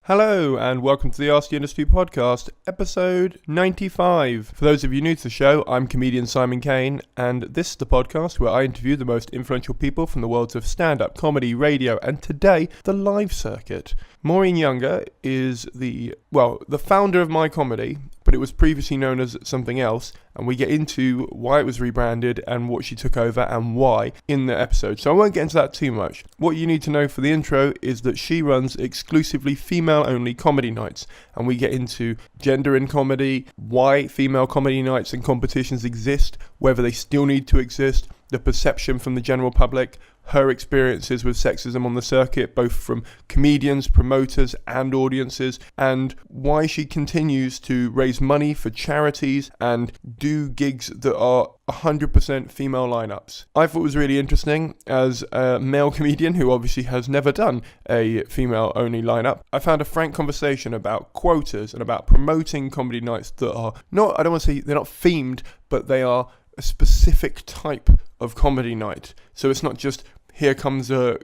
Hello and welcome to the Ask the Industry podcast, episode 95. For those of you new to the show, I'm comedian Simon Caine, and this is the podcast where I interview the most influential people from the worlds of stand-up, comedy, radio, and today, the live circuit. Maureen Younger is the founder of My Comedy, but it was previously known as something else, and we get into why it was rebranded and what she took over and why in the episode. So I won't get into that too much. What you need to know for the intro is that she runs exclusively female-only comedy nights, and we get into gender in comedy, why female comedy nights and competitions exist, whether they still need to exist, the perception from the general public, her experiences with sexism on the circuit, both from comedians, promoters, and audiences, and why she continues to raise money for charities and do gigs that are 100% female lineups. I thought it was really interesting as a male comedian who obviously has never done a female-only lineup. I found a frank conversation about quotas and about promoting comedy nights that are not, I don't want to say they're not themed, but they are a specific type of comedy night. So it's not just here comes a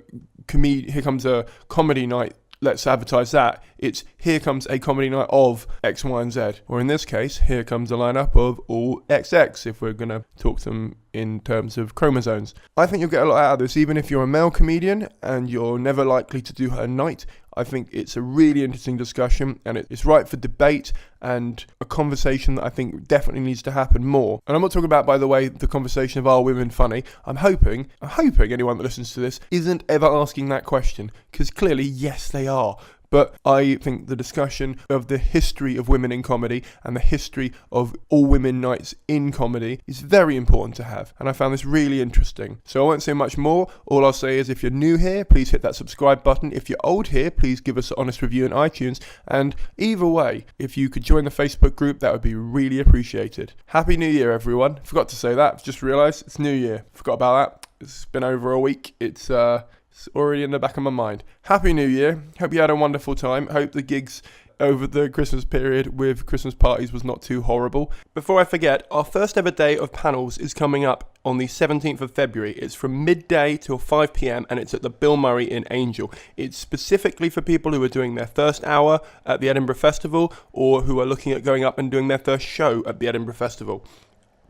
comedy night, let's advertise that. It's here comes a comedy night of X, Y, and Z. Or in this case, here comes a lineup of all XX, if we're going to talk to them in terms of chromosomes. I think you'll get a lot out of this, even if you're a male comedian and you're never likely to do her night. I think it's a really interesting discussion and it's ripe for debate and a conversation that I think definitely needs to happen more. And I'm not talking about, by the way, the conversation of are women funny. I'm hoping anyone that listens to this isn't ever asking that question, because clearly, yes, they are. But I think the discussion of the history of women in comedy and the history of all women nights in comedy is very important to have. And I found this really interesting. So I won't say much more. All I'll say is if you're new here, please hit that subscribe button. If you're old here, please give us an honest review on iTunes. And either way, if you could join the Facebook group, that would be really appreciated. Happy New Year, everyone. Forgot to say that. Just realised it's New Year. Forgot about that. It's been over a week. It's already in the back of my mind. Happy New Year. Hope you had a wonderful time. Hope the gigs over the Christmas period with Christmas parties was not too horrible. Before I forget, our first ever day of panels is coming up on the 17th of February. It's from midday till 5 p.m. and it's at the Bill Murray in Angel. It's specifically for people who are doing their first hour at the Edinburgh Festival or who are looking at going up and doing their first show at the Edinburgh Festival.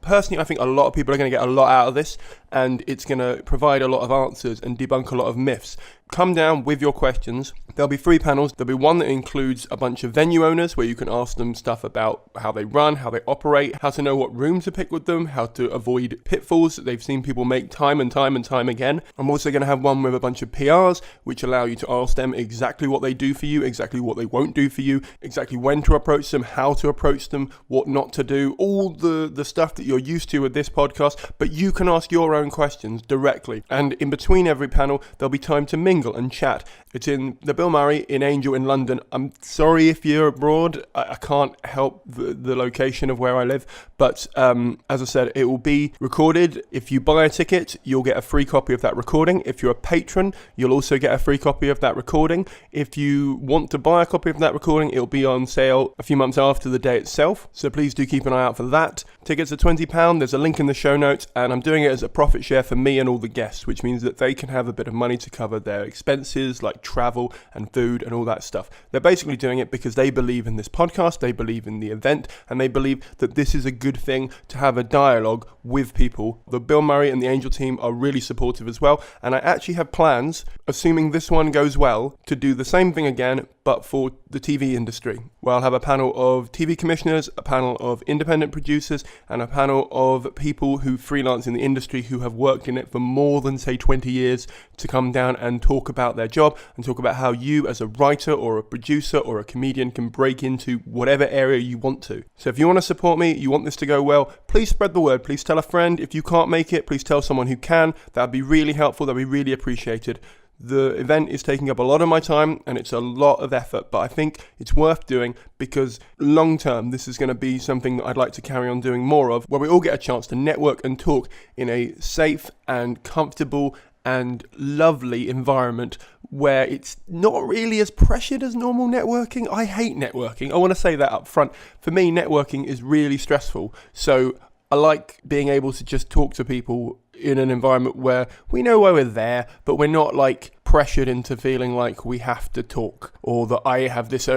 Personally, I think a lot of people are going to get a lot out of this, and it's going to provide a lot of answers and debunk a lot of myths. Come down with your questions. There'll be 3 panels. There'll be one that includes a bunch of venue owners where you can ask them stuff about how they run, how they operate, how to know what room to pick with them, how to avoid pitfalls that they've seen people make time and time again. I'm also going to have one with a bunch of PRs, which allow you to ask them exactly what they do for you, exactly what they won't do for you, exactly when to approach them, how to approach them, what not to do, all the stuff that you're used to with this podcast, but you can ask your own questions directly. And in between every panel, there'll be time to mingle and chat. It's in the Bill Murray in Angel in London. I'm sorry if you're abroad. I can't help the location of where I live, but as I said, it will be recorded. If you buy a ticket, you'll get a free copy of that recording. If you're a patron, you'll also get a free copy of that recording. If you want to buy a copy of that recording, it'll be on sale a few months after the day itself, so please do keep an eye out for that. Tickets are £20. There's a link in the show notes, and I'm doing it as a profit share for me and all the guests, which means that they can have a bit of money to cover their expenses like travel and food and all that stuff. They're basically doing it because they believe in this podcast, they believe in the event, and they believe that this is a good thing to have a dialogue with people. The Bill Murray and the Angel team are really supportive as well, and I actually have plans, assuming this one goes well, to do the same thing again, but for the TV industry, where I'll have a panel of TV commissioners, a panel of independent producers, and a panel of people who freelance in the industry who have worked in it for more than, say, 20 years to come down and talk about their job and talk about how you as a writer or a producer or a comedian can break into whatever area you want to. So if you want to support me, you want this to go well, please spread the word. Please tell a friend. If you can't make it, please tell someone who can. That'd be really helpful. That'd be really appreciated. The event is taking up a lot of my time and it's a lot of effort, but I think it's worth doing because long term this is going to be something that I'd like to carry on doing more of, where we all get a chance to network and talk in a safe and comfortable and lovely environment where it's not really as pressured as normal networking. I hate networking. I want to say that up front. For me, networking is really stressful. So I like being able to just talk to people in an environment where we know why we're there, but we're not like pressured into feeling like we have to talk or that I have this,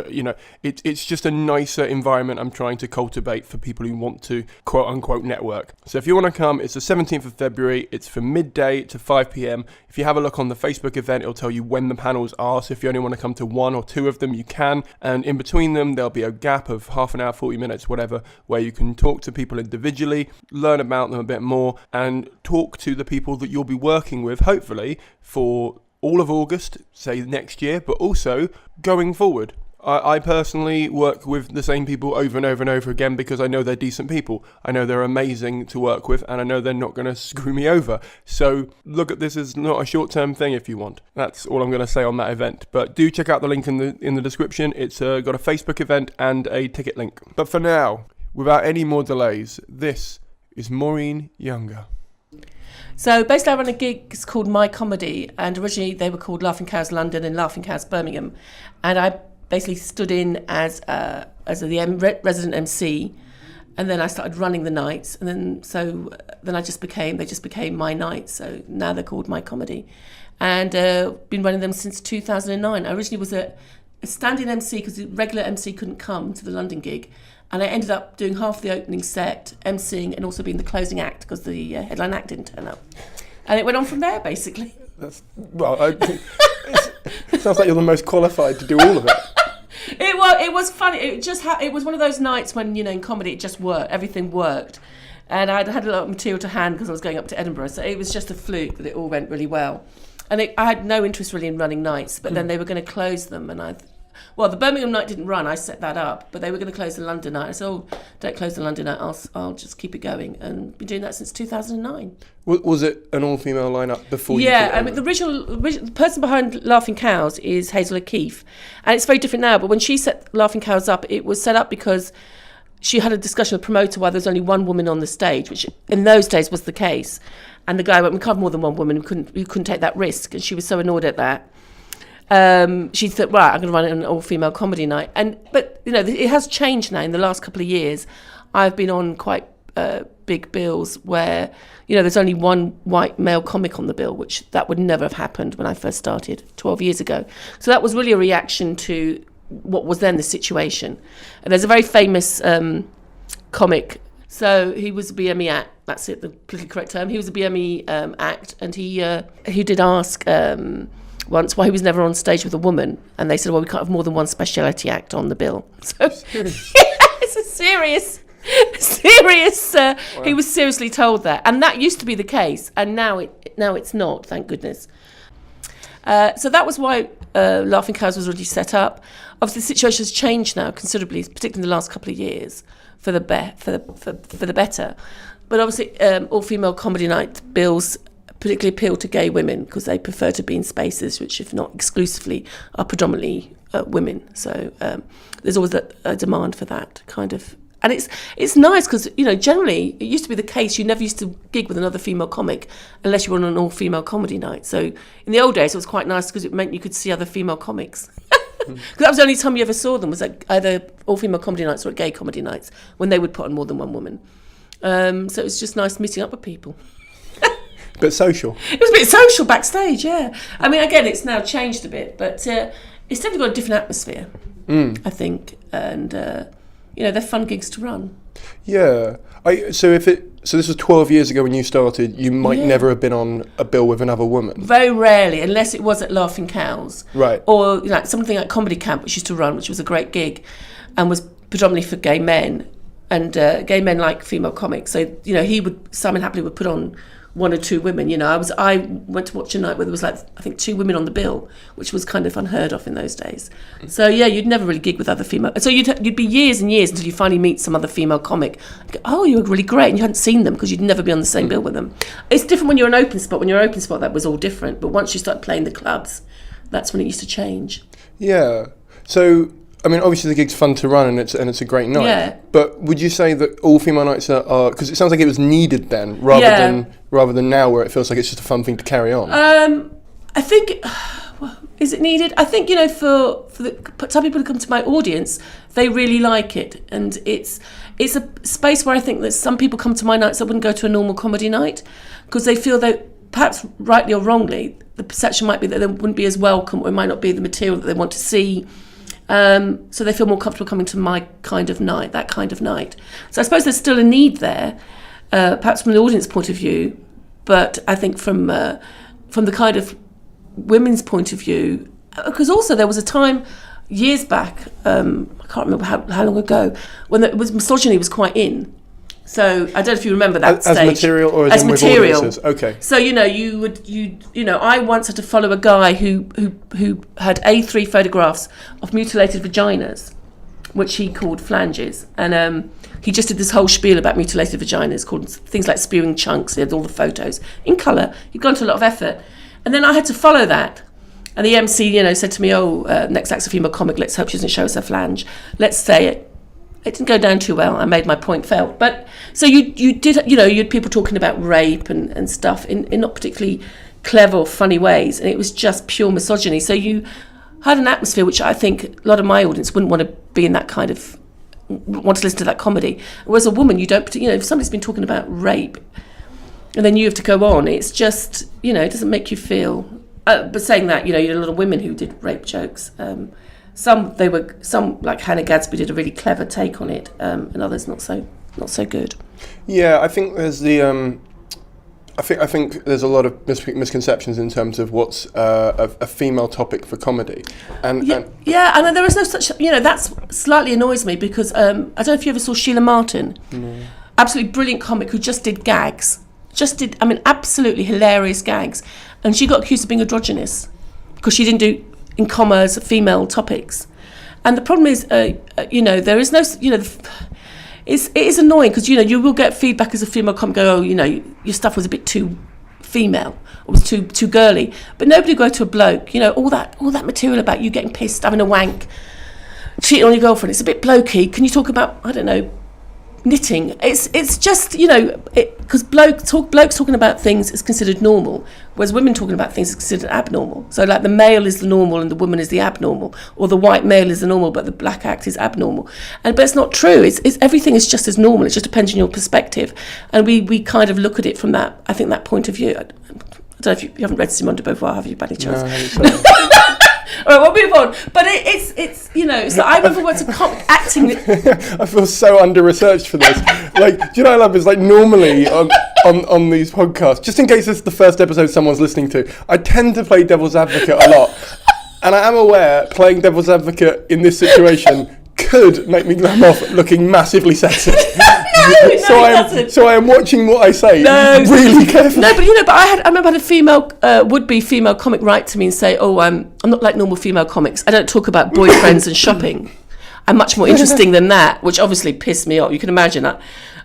it's just a nicer environment I'm trying to cultivate for people who want to quote unquote network. So if you want to come, it's the 17th of February. It's from midday to 5 p.m. If you have a look on the Facebook event, it'll tell you when the panels are. So if you only want to come to one or two of them, you can. And in between them, there'll be a gap of half an hour, 40 minutes, whatever, where you can talk to people individually, learn about them a bit more, and talk to the people that you'll be working with, hopefully, for all of August, say next year, but also going forward. I personally work with the same people over and over and over again because I know they're decent people. I know they're amazing to work with, and I know they're not going to screw me over. So look at this as not a short-term thing if you want. That's all I'm going to say on that event. But do check out the link in the description. It's got a Facebook event and a ticket link. But for now, without any more delays, this is Maureen Younger. So basically I run a gig called My Comedy, and originally they were called Laughing Cows London and Laughing Cows Birmingham, and I basically stood in as the resident MC, and then I started running the nights, and then they just became My Nights, so now they're called My Comedy, and been running them since 2009. I originally was a standing MC because the regular MC couldn't come to the London gig, and I ended up doing half the opening set, MCing, and also being the closing act because the headline act didn't turn up. And it went on from there, basically. It sounds like you're the most qualified to do all of it. It was funny. It was one of those nights when, in comedy, it just worked. Everything worked. And I had a lot of material to hand because I was going up to Edinburgh. So it was just a fluke that it all went really well. And I had no interest really in running nights, but then they were going to close them, and the Birmingham night didn't run. I set that up, but they were going to close the London night. I said, don't close the London night. I'll just keep it going, and been doing that since 2009. Was it an all-female lineup before? Yeah, I mean the original person behind Laughing Cows is Hazel O'Keefe, and it's very different now. But when she set Laughing Cows up, it was set up because she had a discussion with the promoter why there was only one woman on the stage, which in those days was the case. And the guy went, we can't have more than one woman. We couldn't take that risk, and she was so annoyed at that. She thought, right, I'm going to run an all-female comedy night. But it has changed now in the last couple of years. I've been on quite big bills where, there's only one white male comic on the bill, which that would never have happened when I first started 12 years ago. So that was really a reaction to what was then the situation. And there's a very famous comic. So he was a BME act. That's it, the politically correct term. He was a BME act, and he did ask once why he was never on stage with a woman, and they said, well, we can't have more than one speciality act on the bill. So it's a serious wow. He was seriously told that, and that used to be the case, and now it's not, thank goodness. So that was why Laughing Cows was already set up. Obviously the situation has changed now considerably, particularly in the last couple of years, for the better. But obviously all-female comedy night bills particularly appeal to gay women because they prefer to be in spaces which, if not exclusively, are predominantly women. So there's always a demand for that kind of. And it's nice because, generally it used to be the case you never used to gig with another female comic unless you were on an all-female comedy night. So in the old days it was quite nice because it meant you could see other female comics. Because that was the only time you ever saw them, was like either all-female comedy nights or at gay comedy nights when they would put on more than one woman. So it was just nice meeting up with people. Bit social. It was a bit social backstage, yeah. I mean, again, it's now changed a bit, but it's definitely got a different atmosphere, I think. And, they're fun gigs to run. Yeah. So this was 12 years ago when you started, you might never have been on a bill with another woman. Very rarely, unless it was at Laughing Cows. Right. Or something like Comedy Camp, which used to run, which was a great gig, and was predominantly for gay men. And gay men like female comics. So, Simon Hapley would put on one or two women. I went to watch a night where there was I think 2 women on the bill, which was kind of unheard of in those days. So yeah, you'd never really gig with other female. So you'd be years and years until you finally meet some other female comic. Go, oh, you were really great, and you hadn't seen them because you'd never be on the same bill with them. It's different when you're an open spot. When you're an open spot, that was all different. But once you start playing the clubs, that's when it used to change. Yeah. So I mean, obviously the gig's fun to run and it's a great night. Yeah. But would you say that all female nights are because it sounds like it was needed then, rather than now, where it feels like it's just a fun thing to carry on? I think, is it needed? I think for some people who come to my audience, they really like it, and it's a space where I think that some people come to my nights that wouldn't go to a normal comedy night because they feel that perhaps rightly or wrongly, the perception might be that they wouldn't be as welcome, or it might not be the material that they want to see. So they feel more comfortable coming to my kind of night, that kind of night. So I suppose there's still a need there, perhaps from the audience point of view, but I think from the kind of women's point of view, because also there was a time years back, I can't remember how long ago, when misogyny was quite in. So I don't know if you remember that stage. As material or as material? With audiences? Okay. So I once had to follow a guy who had A3 photographs of mutilated vaginas, which he called flanges, and he just did this whole spiel about mutilated vaginas, called things like spewing chunks. He had all the photos in colour. He'd gone to a lot of effort, and then I had to follow that. And the MC, said to me, next act's a female comic, let's hope she doesn't show us her flange. Let's say it. It didn't go down too well. I made my point felt. But so you did, you had people talking about rape and stuff in not particularly clever or funny ways. And it was just pure misogyny. So you had an atmosphere which I think a lot of my audience wouldn't want to be in, that kind of, want to listen to that comedy. Whereas a woman, you don't, if somebody's been talking about rape and then you have to go on, it's just, it doesn't make you feel... but saying that, you had a lot of women who did rape jokes. Some like Hannah Gadsby did a really clever take on it, and others not so good. Yeah, I think there's I think there's a lot of misconceptions in terms of what's a female topic for comedy, and there is no such. That slightly annoys me because I don't know if you ever saw Sheila Martin, absolutely brilliant comic who just did gags, absolutely hilarious gags, and she got accused of being androgynous because she didn't do, in commas, female topics. And the problem is, there is no, it is annoying because, you will get feedback as a female comic, go, your stuff was a bit too female, or was too girly. But nobody go to a bloke, all that material about you getting pissed, having a wank, cheating on your girlfriend, it's a bit blokey. Can you talk about, I don't know, knitting? It's just, because blokes talking about things is considered normal, whereas women talking about things is considered abnormal. So like the male is the normal and the woman is the abnormal, or the white male is the normal but the black act is abnormal. But it's not true. It's everything is just as normal. It just depends on your perspective, and we kind of look at it from that, I think, that point of view. I don't know if you haven't read Simone de Beauvoir, have you, by any chance? No, I haven't. All right, we'll move on. But it's it's like I remember once acting. I feel so under-researched for this. Like, do you know what I love is, like, normally on these podcasts, just in case this is the first episode someone's listening to, I tend to play devil's advocate a lot. And I am aware playing devil's advocate in this situation could make me come off looking massively sexist. So I am watching what I say really carefully. No, but I remember I had a female, would-be female comic write to me and say, I'm not like normal female comics. I don't talk about boyfriends and shopping. I'm much more interesting than that, which obviously pissed me off. You can imagine that.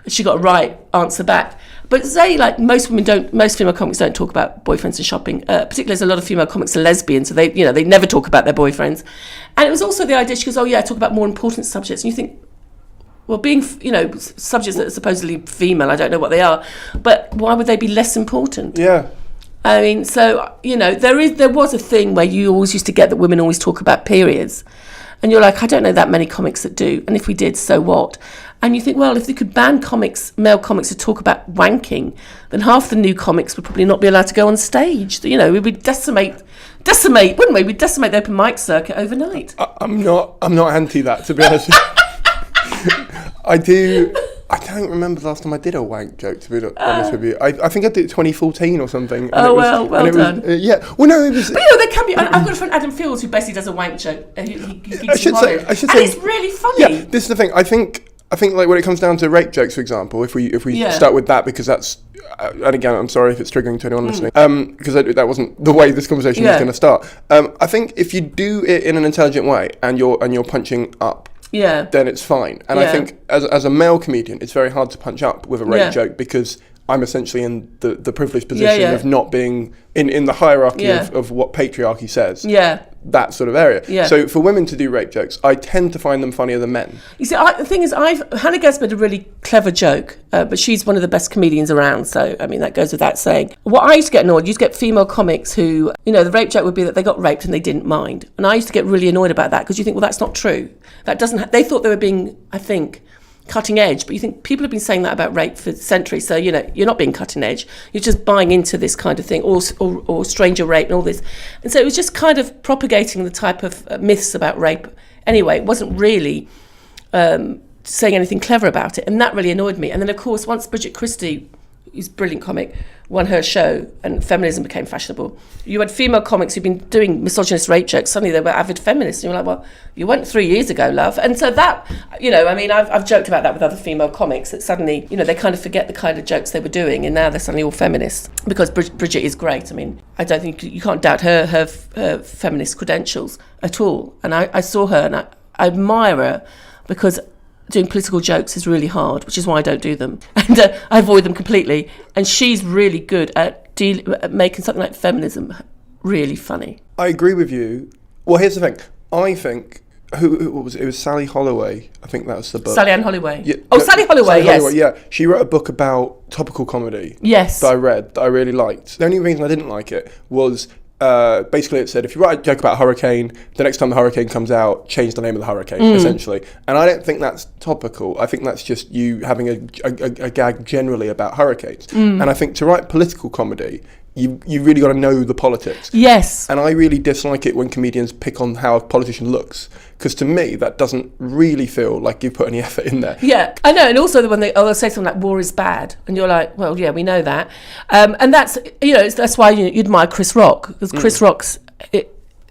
She got a right answer back. But say, like, most female comics don't talk about boyfriends and shopping. Particularly, there's a lot of female comics are lesbians, so they never talk about their boyfriends. And it was also the idea, she goes, I talk about more important subjects. And you think, well, being, subjects that are supposedly female, I don't know what they are, but why would they be less important? Yeah. I mean, so, there was a thing where you always used to get that women always talk about periods. And you're like, I don't know that many comics that do. And if we did, so what? And you think, well, if they could ban male comics to talk about wanking, then half the new comics would probably not be allowed to go on stage. We would decimate, wouldn't we? We'd decimate the open mic circuit overnight. I'm not anti that, to be honest. I don't remember the last time I did a wank joke, to be honest with you. I think I did it 2014 or something. Well done. Well, no, it was... But there can be... I've got a friend, Adam Fields, who basically does a wank joke. I should say... And it's really funny. Yeah, this is the thing. I think like when it comes down to rape jokes, for example, if we start with that, because that's... and again, I'm sorry if it's triggering to anyone listening, because that wasn't the way this conversation was going to start. I think if you do it in an intelligent way and you're punching up, then it's fine. And I think as a male comedian, it's very hard to punch up with a rape joke because I'm essentially in the privileged position of not being in the hierarchy of what patriarchy says. Yeah. That sort of area. Yeah. So for women to do rape jokes, I tend to find them funnier than men. You see, the thing is, Hannah Gadsby had a really clever joke, but she's one of the best comedians around, so, I mean, that goes without saying. What I used to get annoyed, you used to get female comics who, the rape joke would be that they got raped and they didn't mind. And I used to get really annoyed about that, because you think, well, that's not true. That doesn't... they thought they were being, I think, cutting edge, but you think people have been saying that about rape for centuries, so you're not being cutting edge, you're just buying into this kind of thing, or stranger rape and all this. And so it was just kind of propagating the type of myths about rape anyway. It wasn't really saying anything clever about it, and that really annoyed me. And then of course once Bridget Christie, who's a brilliant comic, won her show and feminism became fashionable, you had female comics who'd been doing misogynist rape jokes, suddenly they were avid feminists, and you're like, well, you weren't 3 years ago, love. And so that, I've joked about that with other female comics, that suddenly, they kind of forget the kind of jokes they were doing, and now they're suddenly all feminists, because Bridget is great. I mean, I don't think you can't doubt her feminist credentials at all. And I saw her and I admire her, because doing political jokes is really hard, which is why I don't do them. And I avoid them completely. And she's really good at making something like feminism really funny. I agree with you. Well, here's the thing. I think, who was it? It was Sally Holloway. I think that was the book. Sally Ann Holloway. Yeah, Sally Holloway, yes. Holloway, yeah. She wrote a book about topical comedy. Yes. That I read, that I really liked. The only reason I didn't like it was... basically it said, if you write a joke about a hurricane, the next time the hurricane comes out, change the name of the hurricane, essentially. And I don't think that's topical. I think that's just you having a gag generally about hurricanes. And I think to write political comedy, you really got to know the politics. Yes. And I really dislike it when comedians pick on how a politician looks, because to me that doesn't really feel like you've put any effort in there. Yeah, I know. And also when they'll say something like war is bad, and you're like, well, yeah, we know that. And that's, that's why you admire Chris Rock, because Chris Rock's...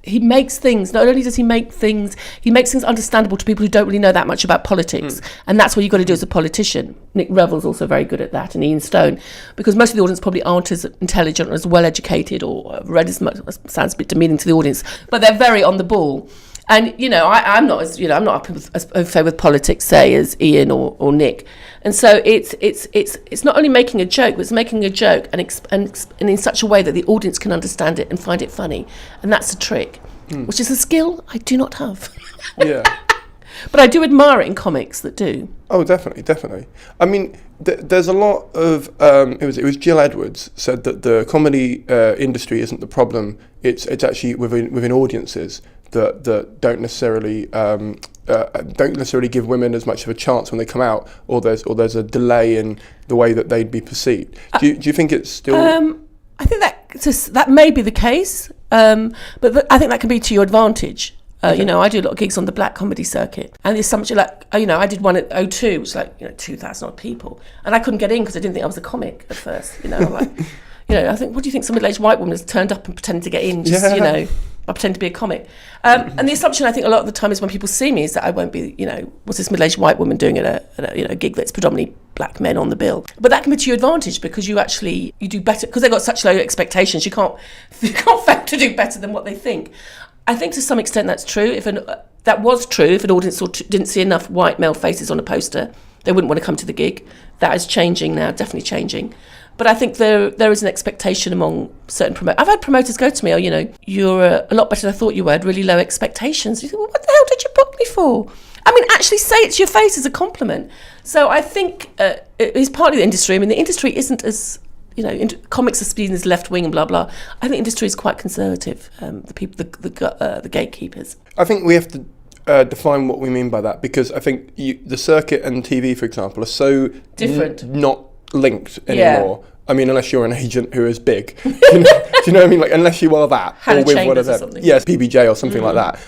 he makes things, not only does he make things, he makes things understandable to people who don't really know that much about politics. And that's what you've got to do as a politician. Nick Revell's also very good at that, and Ian Stone, because most of the audience probably aren't as intelligent or as well educated or read as much, sounds a bit demeaning to the audience, but they're very on the ball. And, I'm not as, I'm not as au fait with politics, say, as Ian or Nick. And so it's not only making a joke, but it's making a joke and in such a way that the audience can understand it and find it funny. And that's a trick, which is a skill I do not have. Yeah. But I do admire it in comics that do. Oh, definitely. I mean, there's a lot of... it was Jill Edwards said that the comedy industry isn't the problem. It's actually within audiences that don't necessarily give women as much of a chance when they come out, or there's a delay in the way that they'd be perceived. Do you think it's still? I think that may be the case, but I think that can be to your advantage. I do a lot of gigs on the black comedy circuit, and there's so much I did one at O2, which was 2,000 odd people, and I couldn't get in because I didn't think I was a comic at first. I think, what do you think some middle-aged white woman has turned up and pretended to get in? I pretend to be a comic. And the assumption I think a lot of the time is when people see me is that I won't be, what's this middle-aged white woman doing at a gig that's predominantly black men on the bill. But that can be to your advantage because you do better, because they've got such low expectations, you can't fail to do better than what they think. I think to some extent that's true. That was true if an audience didn't see enough white male faces on a poster, they wouldn't want to come to the gig. That is changing now, definitely changing. But I think there is an expectation among certain promoters. I've had promoters go to me, you're a lot better than I thought you were, I had really low expectations. You think, well, what the hell did you book me for? I mean, actually say it to your face as a compliment. So I think it's partly the industry. I mean, the industry isn't as, comics are seen as left-wing and blah, blah. I think the industry is quite conservative, the people, the gatekeepers. I think we have to define what we mean by that, because I think the circuit and TV, for example, are so different, not linked anymore. Yeah. I mean, unless you're an agent who is big. Do you know what I mean? Unless you are that, Hannah or with Chambers whatever. Or something. Yes, PBJ or something like that.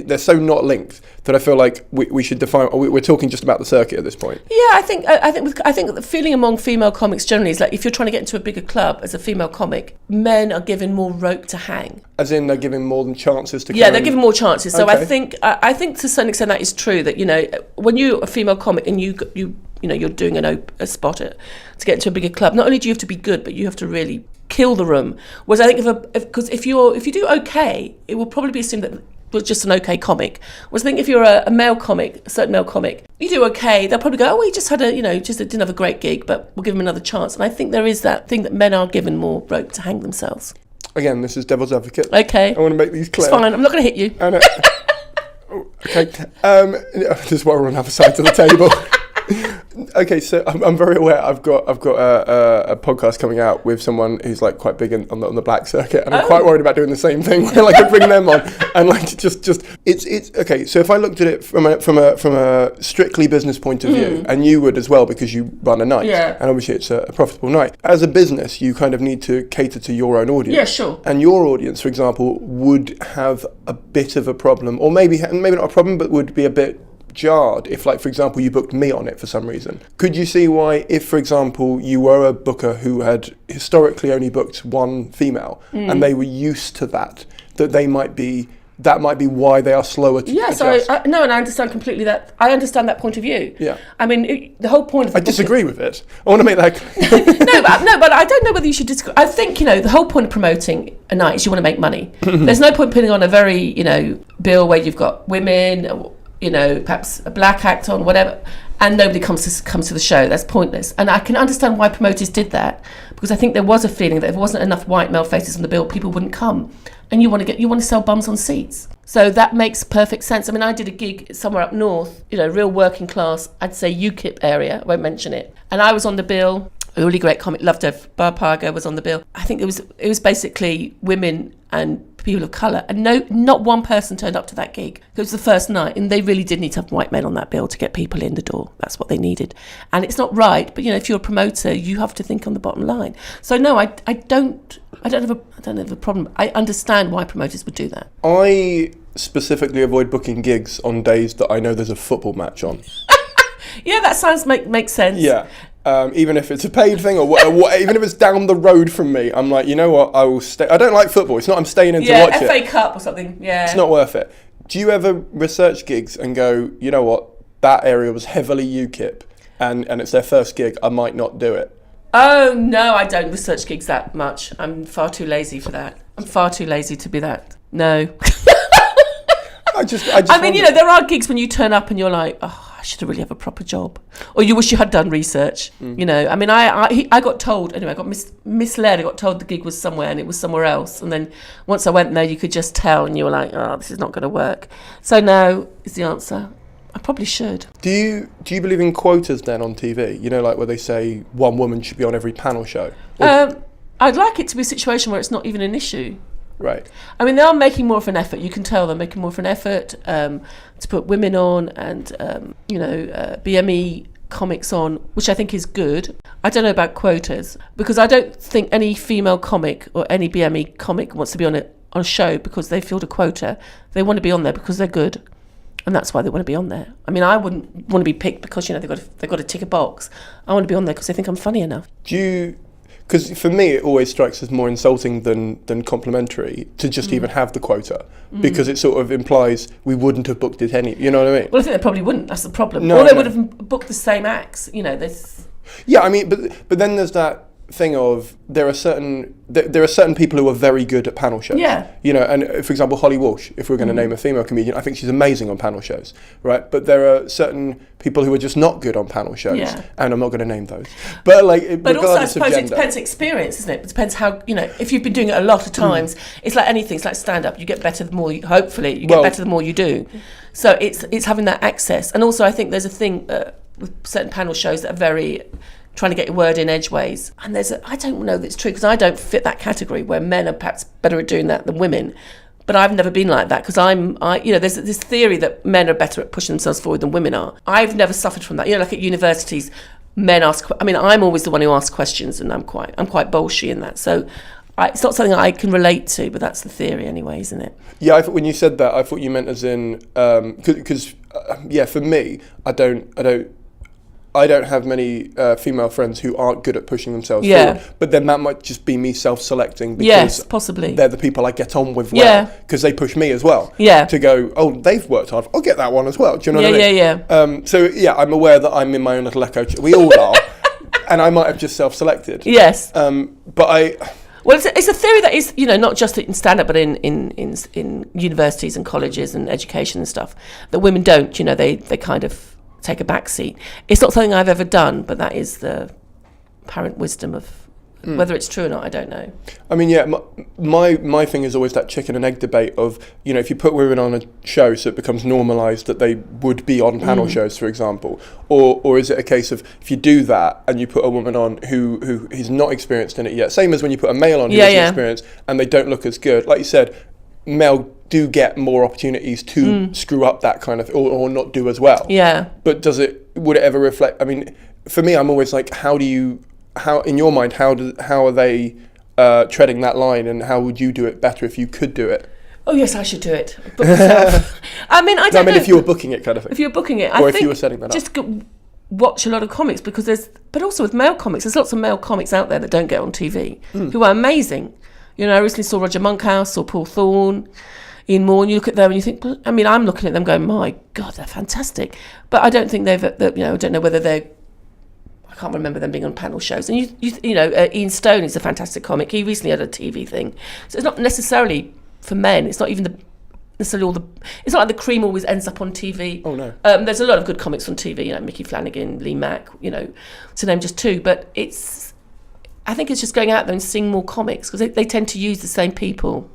They're so not linked that I feel like we should define. We're talking just about the circuit at this point. Yeah, I think the feeling among female comics generally is like if you're trying to get into a bigger club as a female comic, men are given more rope to hang. As in, they're given more than chances to. Yeah, they're given more chances. So okay. I think to a certain extent that is true. That when you're a female comic and you're doing a spot to get into a bigger club, not only do you have to be good, but you have to really kill the room. Whereas I think because if you do okay, it will probably be assumed that was just an okay comic. Whereas I think if you're a male comic, a certain male comic, you do okay, they'll probably go, oh, he just had didn't have a great gig, but we'll give him another chance. And I think there is that thing that men are given more rope to hang themselves. Again, this is devil's advocate. Okay. I want to make these clear. It's fine, I'm not going to hit you. Okay. Just while we're on the other side of the table. Okay, so I'm very aware. I've got a podcast coming out with someone who's like quite big on the black circuit, and I'm quite worried about doing the same thing. Where, like, I bring them on and like just it's okay. So if I looked at it from a strictly business point of view, and you would as well because you run a night, and obviously it's a profitable night. As a business, you kind of need to cater to your own audience. Yeah, sure. And your audience, for example, would have a bit of a problem, or maybe not a problem, but would be a bit jarred if, like, for example, you booked me on it for some reason. Could you see why, if, for example, you were a booker who had historically only booked one female and they were used to that might be why they are slower to adjust? And I understand completely that. I understand that point of view. Yeah. I mean, the whole point of I disagree with it. I want to make that No, but I don't know whether you should disagree. I think, the whole point of promoting a night is you want to make money. There's no point putting on a very, bill where you've got women, perhaps a black act on, whatever, and nobody comes to the show. That's pointless. And I can understand why promoters did that, because I think there was a feeling that if there wasn't enough white male faces on the bill, people wouldn't come. And you want to sell bums on seats. So that makes perfect sense. I mean, I did a gig somewhere up north, real working class, I'd say UKIP area, I won't mention it. And I was on the bill, a really great comic, loved her, Barpaga was on the bill. I think it was basically women and people of colour, and not one person turned up to that gig. It was the first night, and they really did need to have white men on that bill to get people in the door. That's what they needed. And it's not right, but if you're a promoter, you have to think on the bottom line. So no, I don't have a problem. I understand why promoters would do that. I specifically avoid booking gigs on days that I know there's a football match on. Yeah, that sounds makes sense. Yeah. Even if it's a paid thing, or even if it's down the road from me, I'm like, you know what, I will stay. I don't like football. It's not I'm staying in to watch it. FA Cup or something. Yeah. It's not worth it. Do you ever research gigs and go, you know what, that area was heavily UKIP, and it's their first gig, I might not do it? Oh, no, I don't research gigs that much. I'm far too lazy for that. I'm far too lazy to be that. No. I mean, there are gigs when you turn up and you're like, oh, I should really have a proper job, or you wish you had done research. I mean, I got told anyway. I got misled. I got told the gig was somewhere and it was somewhere else. And then once I went there, you could just tell, and you were like, oh, this is not going to work. So no is the answer. I probably should. Do you believe in quotas then on TV? Like where they say one woman should be on every panel show. I'd like it to be a situation where it's not even an issue. Right. I mean, they are making more of an effort. You can tell they're making more of an effort to put women on and, BME comics on, which I think is good. I don't know about quotas, because I don't think any female comic or any BME comic wants to be on a show because they filled a quota. They want to be on there because they're good, and that's why they want to be on there. I mean, I wouldn't want to be picked because, they've got to tick a box. I want to be on there because they think I'm funny enough. Because for me, it always strikes as more insulting than complimentary to just even have the quota, because it sort of implies we wouldn't have booked it you know what I mean? Well, I think they probably wouldn't. That's the problem. Or they would have booked the same acts. There's... Yeah, I mean, but then there's that thing of there are certain people who are very good at panel shows. Yeah. And for example, Holly Walsh, if we're going to name a female comedian, I think she's amazing on panel shows, right? But there are certain people who are just not good on panel shows, and I'm not going to name those. But also, I suppose it depends on experience, isn't it? It depends how if you've been doing it a lot of times. It's like anything. It's like stand up. You get better the more. Hopefully, you get better the more you do. So it's having that access, and also I think there's a thing with certain panel shows that are very trying to get your word in edgeways, and I don't know that it's true, because I don't fit that category where men are perhaps better at doing that than women. But I've never been like that, because there's this theory that men are better at pushing themselves forward than women are. I've never suffered from that. Like at universities, men ask. I mean, I'm always the one who asks questions, and I'm quite bolshy in that. So it's not something I can relate to, but that's the theory anyway, isn't it? Yeah, I thought when you said that, I thought you meant as in because for me, I don't have many female friends who aren't good at pushing themselves forward. But then that might just be me self-selecting, because possibly they're the people I get on with well, because they push me as well. Yeah. To go, oh, they've worked hard, I'll get that one as well. Do you know what I mean? Yeah. So I'm aware that I'm in my own little echo. We all are, and I might have just self-selected. Yes. Well, it's a theory that is, not just in stand-up, but in universities and colleges and education and stuff, that women don't. They kind of take a back seat. It's not something I've ever done, but that is the apparent wisdom of Whether it's true or not, I don't know. I mean, yeah, my thing is always that chicken and egg debate of, you know, if you put women on a show so it becomes normalised that they would be on panel shows, for example, or is it a case of if you do that and you put a woman on who is not experienced in it yet, same as when you put a male on who isn't experienced and they don't look as good. Like you said, male do get more opportunities to screw up that kind of, or not do as well. Yeah. But would it ever reflect, I mean, for me, I'm always like, how in your mind, how are they treading that line, and how would you do it better if you could do it? Oh yes, I should do it. Book myself. I mean, I don't know. if you were booking it, kind of thing. If you were booking it, or if you were setting that up. Just watch a lot of comics, because but also with male comics, there's lots of male comics out there that don't get on TV who are amazing. You know, I recently saw Roger Monkhouse, saw Paul Thorne, Ian Moore, and you look at them and you think, I mean, I'm looking at them going, my God, they're fantastic. But I don't think I don't know whether they're, I can't remember them being on panel shows. And you know, Ian Stone is a fantastic comic. He recently had a TV thing. So it's not necessarily for men. It's not even necessarily all the, it's not like the cream always ends up on TV. Oh no. There's a lot of good comics on TV, you know, Mickey Flanagan, Lee Mack, you know, to name just two. But I think it's just going out there and seeing more comics, because they tend to use the same people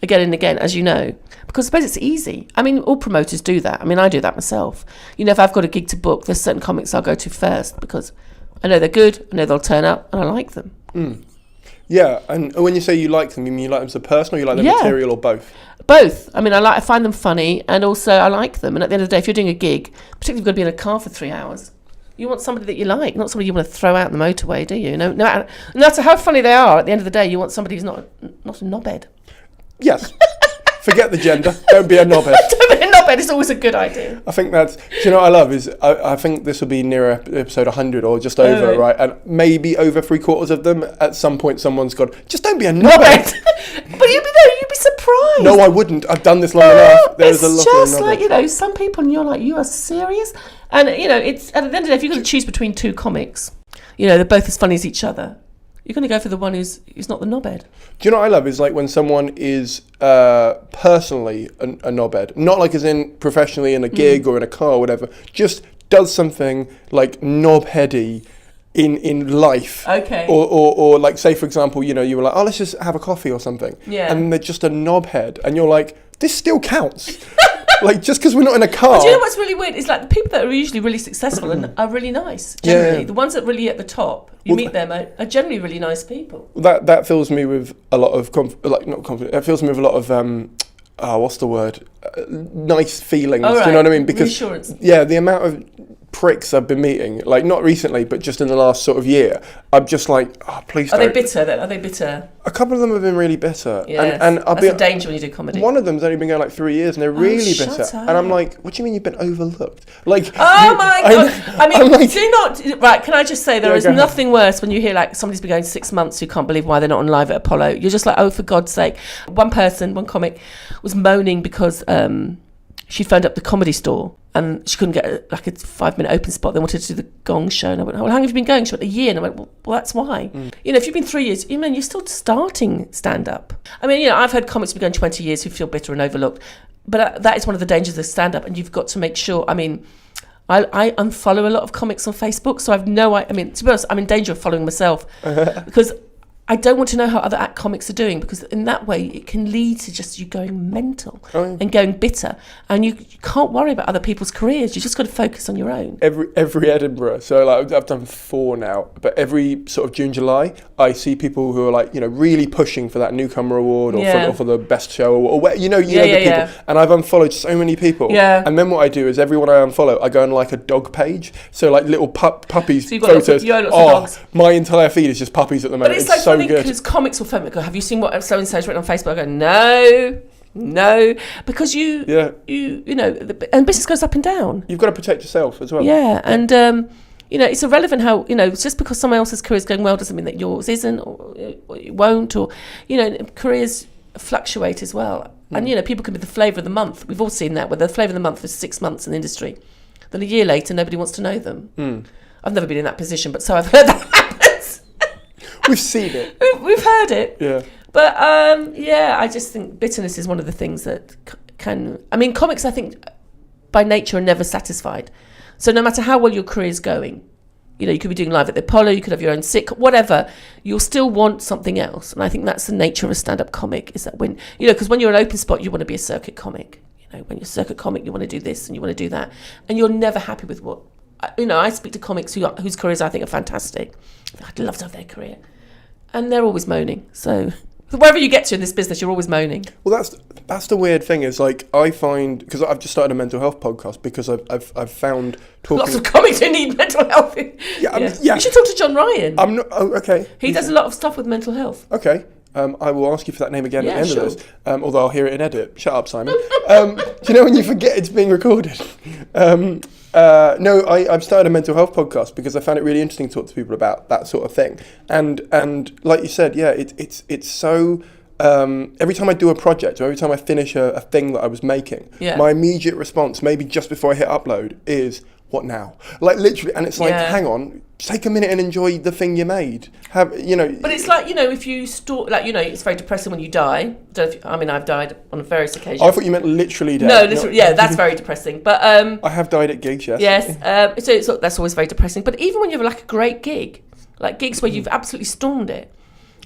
again and again, as you know, because I suppose it's easy. I mean, all promoters do that. I mean, I do that myself. You know, if I've got a gig to book, there's certain comics I'll go to first because I know they're good, I know they'll turn up, and I like them. Yeah, and when you say you like them, you mean you like them as a person, or you like their material, or both? Both. I mean, I find them funny, and also I like them. And at the end of the day, if you're doing a gig, particularly if you've got to be in a car for 3 hours, you want somebody that you like, not somebody you want to throw out in the motorway, do you? No matter how funny they are, at the end of the day, you want somebody who's not a knobhead. Yes. Forget the gender. Don't be a knobhead. Don't be a knobhead. It's always a good idea. I think that's... Do you know what I love is... I think this will be near episode 100 or just over, right? And maybe over 3/4 of them, at some point, someone's gone, just don't be a knobhead. But you'd be surprised. No, I wouldn't. I've done this long enough. There's a lot just like, you know, some people, and you're like, you are serious? And, you know, it's at the end of the day, if you're going to choose between two comics, you know, they're both as funny as each other, you're going to go for the one who's not the knobhead. Do you know what I love is like when someone is personally a knobhead, not like as in professionally in a gig or in a car or whatever, just does something like knobheady in life. Okay. Or like, say for example, you know, you were like, oh, let's just have a coffee or something. Yeah. And they're just a knobhead, and you're like, this still counts. Like, just because we're not in a car. But do you know what's really weird? It's like the people that are usually really successful and are really nice, generally. Yeah. The ones that really at the top, meet them, are generally really nice people. That fills me with a lot of, not confidence, it fills me with a lot of, what's the word? Nice feelings, right. Do you know what I mean? Because, reassurance. Yeah, the amount of pricks I've been meeting, like not recently, but just in the last sort of year, I'm just like, oh, please don't. Are they bitter then? Are they bitter? A couple of them have been really bitter. Yes, and that's a danger when you do comedy. One of them's only been going like 3 years, and they're really bitter. Up. And I'm like, what do you mean you've been overlooked? Like, oh my God. I mean, like, do not, right, can I just say there is nothing worse when you hear like somebody's been going 6 months, you can't believe why they're not on live at Apollo. You're just like, oh, for God's sake. One comic was moaning because she phoned up the Comedy Store and she couldn't get a 5-minute open spot. They wanted to do the Gong Show, and I went, oh, how long have you been going? She went, a year. And I went, well, that's why. You know, if you've been 3 years, you're still starting stand-up. I mean, you know, I've heard comics who've been going 20 years who feel bitter and overlooked, but that is one of the dangers of stand-up, and you've got to make sure. I mean, I unfollow a lot of comics on Facebook, so to be honest, I'm in danger of following myself because I don't want to know how other comics are doing, because in that way it can lead to just you going mental and going bitter, and you can't worry about other people's careers. You just got to focus on your own. Every Edinburgh, so like I've done 4 now, but every sort of June, July, I see people who are like, you know, really pushing for that newcomer award or for the best show or you know the people. And I've unfollowed so many people. Yeah. And then what I do is everyone I unfollow, I go on like a dog page, so like little puppies so you've got photos. Lots of dogs. My entire feed is just puppies at the moment. But it's so funny because comics will phone me, go, have you seen what so and so's written on Facebook? I go, no, because you know, and business goes up and down. You've got to protect yourself as well. Yeah, and you know, it's irrelevant how, you know, just because someone else's career is going well doesn't mean that yours isn't, or it won't, or, you know, careers fluctuate as well. And, you know, people can be the flavour of the month. We've all seen that, where the flavour of the month for 6 months in the industry. Then a year later, nobody wants to know them. I've never been in that position, but so I've heard that happens. We've seen it. We've heard it. Yeah. But, I just think bitterness is one of the things that can... I mean, comics, I think, by nature, are never satisfied. So no matter how well your career is going, you know, you could be doing live at the Apollo, you could have your own sick, whatever. You'll still want something else. And I think that's the nature of a stand-up comic, is that when, you know, because when you're an open spot, you want to be a circuit comic. You know, when you're a circuit comic, you want to do this and you want to do that. And you're never happy with what, you know, I speak to comics whose careers I think are fantastic. I'd love to have their career. And they're always moaning. So wherever you get to in this business, you're always moaning. Well, that's the weird thing is, like, I find, because I've just started a mental health podcast because I've found talking. Lots of comics who need mental health. Yeah. You should talk to John Ryan. I'm not. Oh, okay. He does a lot of stuff with mental health. Okay. I will ask you for that name again at the end of this. Although I'll hear it in edit. Shut up, Simon. Do you know when you forget it's being recorded? No, I've started a mental health podcast because I found it really interesting to talk to people about that sort of thing. And like you said, yeah, it's so. Every time I do a project or every time I finish a thing that I was making, my immediate response, maybe just before I hit upload, is, what now? Like, literally, and it's like, hang on, take a minute and enjoy the thing you made. But it's like, you know, if you store, like, you know, it's very depressing when you die. I've died on various occasions. Oh, I thought you meant literally dead. No, literally, that's very depressing. But I have died at gigs, yes. Yes, so that's always very depressing. But even when you have like a great gig, like gigs where you've absolutely stormed it,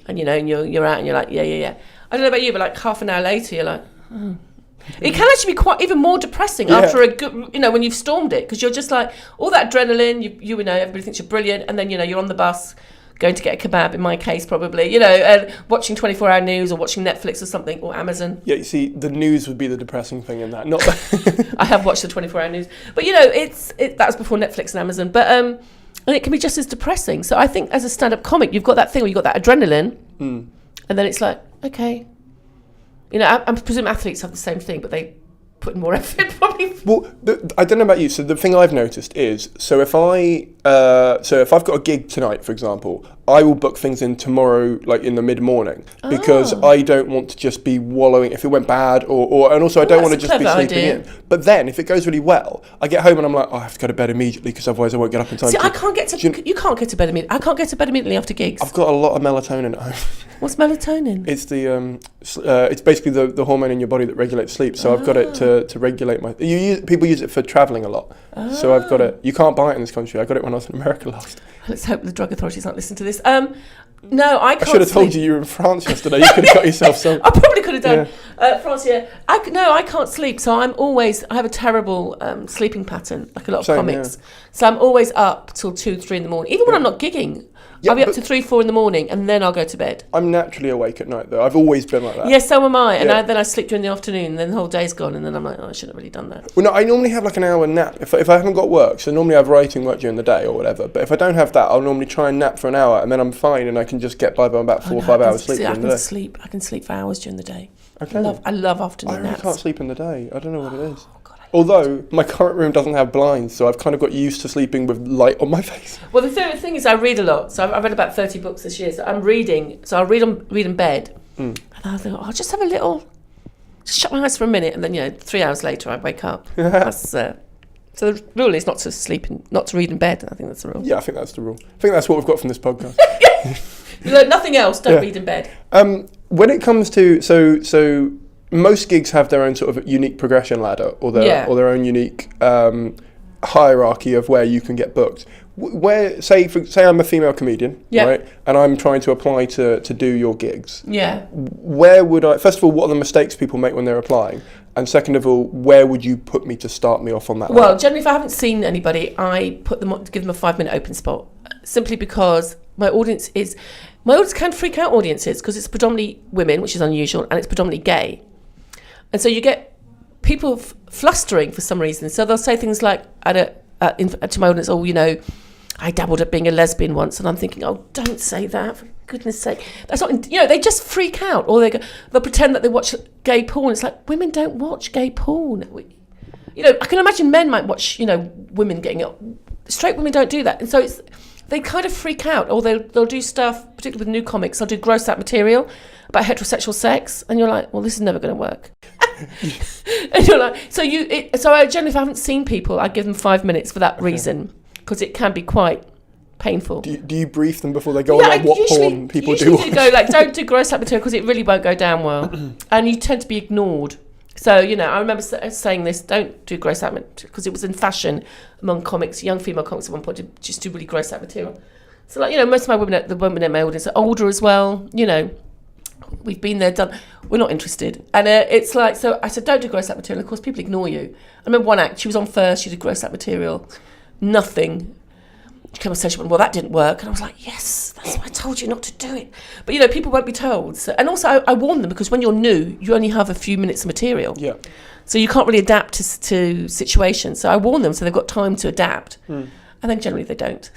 and you know, and you're out and you're like, yeah. I don't know about you, but like half an hour later, you're like, oh. It can actually be quite even more depressing after a good, you know, when you've stormed it, because you're just like, all that adrenaline, you know, everybody thinks you're brilliant, and then, you know, you're on the bus going to get a kebab, in my case probably, you know, and watching 24-hour news or watching Netflix or something, or Amazon. Yeah, you see, the news would be the depressing thing in that, not that. I have watched the 24-hour news, but you know, that was before Netflix and Amazon, but and it can be just as depressing. So I think as a stand-up comic, you've got that thing where you've got that adrenaline, and then it's like, okay. You know, I presume athletes have the same thing, but they put in more effort probably. Well, I don't know about you. So the thing I've noticed is, so if I've got a gig tonight, for example, I will book things in tomorrow, like in the mid-morning, because I don't want to just be wallowing if it went bad, and also I don't want to just be sleeping in. But then if it goes really well, I get home and I'm like, I have to go to bed immediately because otherwise I won't get up in time. See, I can't get to. You can't get to bed immediately. I can't get to bed immediately after gigs. I've got a lot of melatonin at home. What's melatonin? It's the it's basically the hormone in your body that regulates sleep. So I've got it to regulate my. People use it for traveling a lot. So I've got it. You can't buy it in this country. I got it when I was in America last. Let's hope the drug authorities aren't listeing to this. No, I can't. I should have told you were in France yesterday. You could have got yourself some. I probably could have done. France, yeah. I can't sleep, so I have a terrible sleeping pattern, like a lot of comics. Yeah. So I'm always up till 2, 3 in the morning, even when I'm not gigging. Yeah, I'll be up to 3, 4 in the morning, and then I'll go to bed. I'm naturally awake at night, though. I've always been like that. Yes, so am I. And then I sleep during the afternoon, and then the whole day's gone, and then I'm like, I shouldn't have really done that. Well, no, I normally have like an hour nap if I haven't got work. So normally I have writing work during the day or whatever. But if I don't have that, I'll normally try and nap for an hour, and then I'm fine, and I can just get by about 4 or 5 hours sleep during the day. I can sleep for hours during the day. Okay. I love afternoon naps. I can't sleep in the day. I don't know what it is. Although my current room doesn't have blinds, so I've kind of got used to sleeping with light on my face. Well, the thing is, I read a lot. So I've read about 30 books this year. So I'm reading. So I'll read in bed. And I'll think, I'll just have a little, just shut my eyes for a minute, and then 3 hours later I wake up. So the rule is not to read in bed. I think that's the rule. Yeah, I think that's the rule. I think that's what we've got from this podcast. You learn nothing else. Don't read in bed. When it comes to so. Most gigs have their own sort of unique progression ladder or their own unique hierarchy of where you can get booked. Where say I'm a female comedian, right, and I'm trying to apply to do your gigs. Yeah. Where would I? First of all, what are the mistakes people make when they're applying? And second of all, where would you put me to start me off on that? Well, generally, if I haven't seen anybody, I give them a 5-minute open spot, simply because my audience can freak out audiences because it's predominantly women, which is unusual, and it's predominantly gay. And so you get people flustering for some reason. So they'll say things like to my audience, I dabbled at being a lesbian once. And I'm thinking, oh, don't say that, for goodness sake. That's not, they just freak out. Or they'll pretend that they watch gay porn. It's like, women don't watch gay porn. I can imagine men might watch, women getting it. Straight women don't do that. And so they kind of freak out. Or they'll do stuff, particularly with new comics, they'll do gross out material about heterosexual sex. And you're like, well, this is never going to work. And you're like, so I generally, if I haven't seen people, I give them 5 minutes for that reason, because it can be quite painful. Do you brief them before they go on what porn people do? Usually go don't do gross out material because it really won't go down well, and you tend to be ignored. So, you know, I remember saying this, don't do gross out material, because it was in fashion among comics, young female comics at one point, to just do really gross out material. So, like, you know, most of my women, the women in my audience are older as well, you know, we've been there, done, we're not interested. And it's like, so I said, don't do gross out material. Of course, people ignore you. I remember one act, she was on first, she did gross out material, nothing. She came on stage, she went, well, that didn't work. And I was like, yes, that's why I told you not to do it. But, you know, people won't be told. So, and also, I warn them, because when you're new, you only have a few minutes of material. Yeah. So you can't really adapt to situations. So I warn them so they've got time to adapt. And then generally they don't.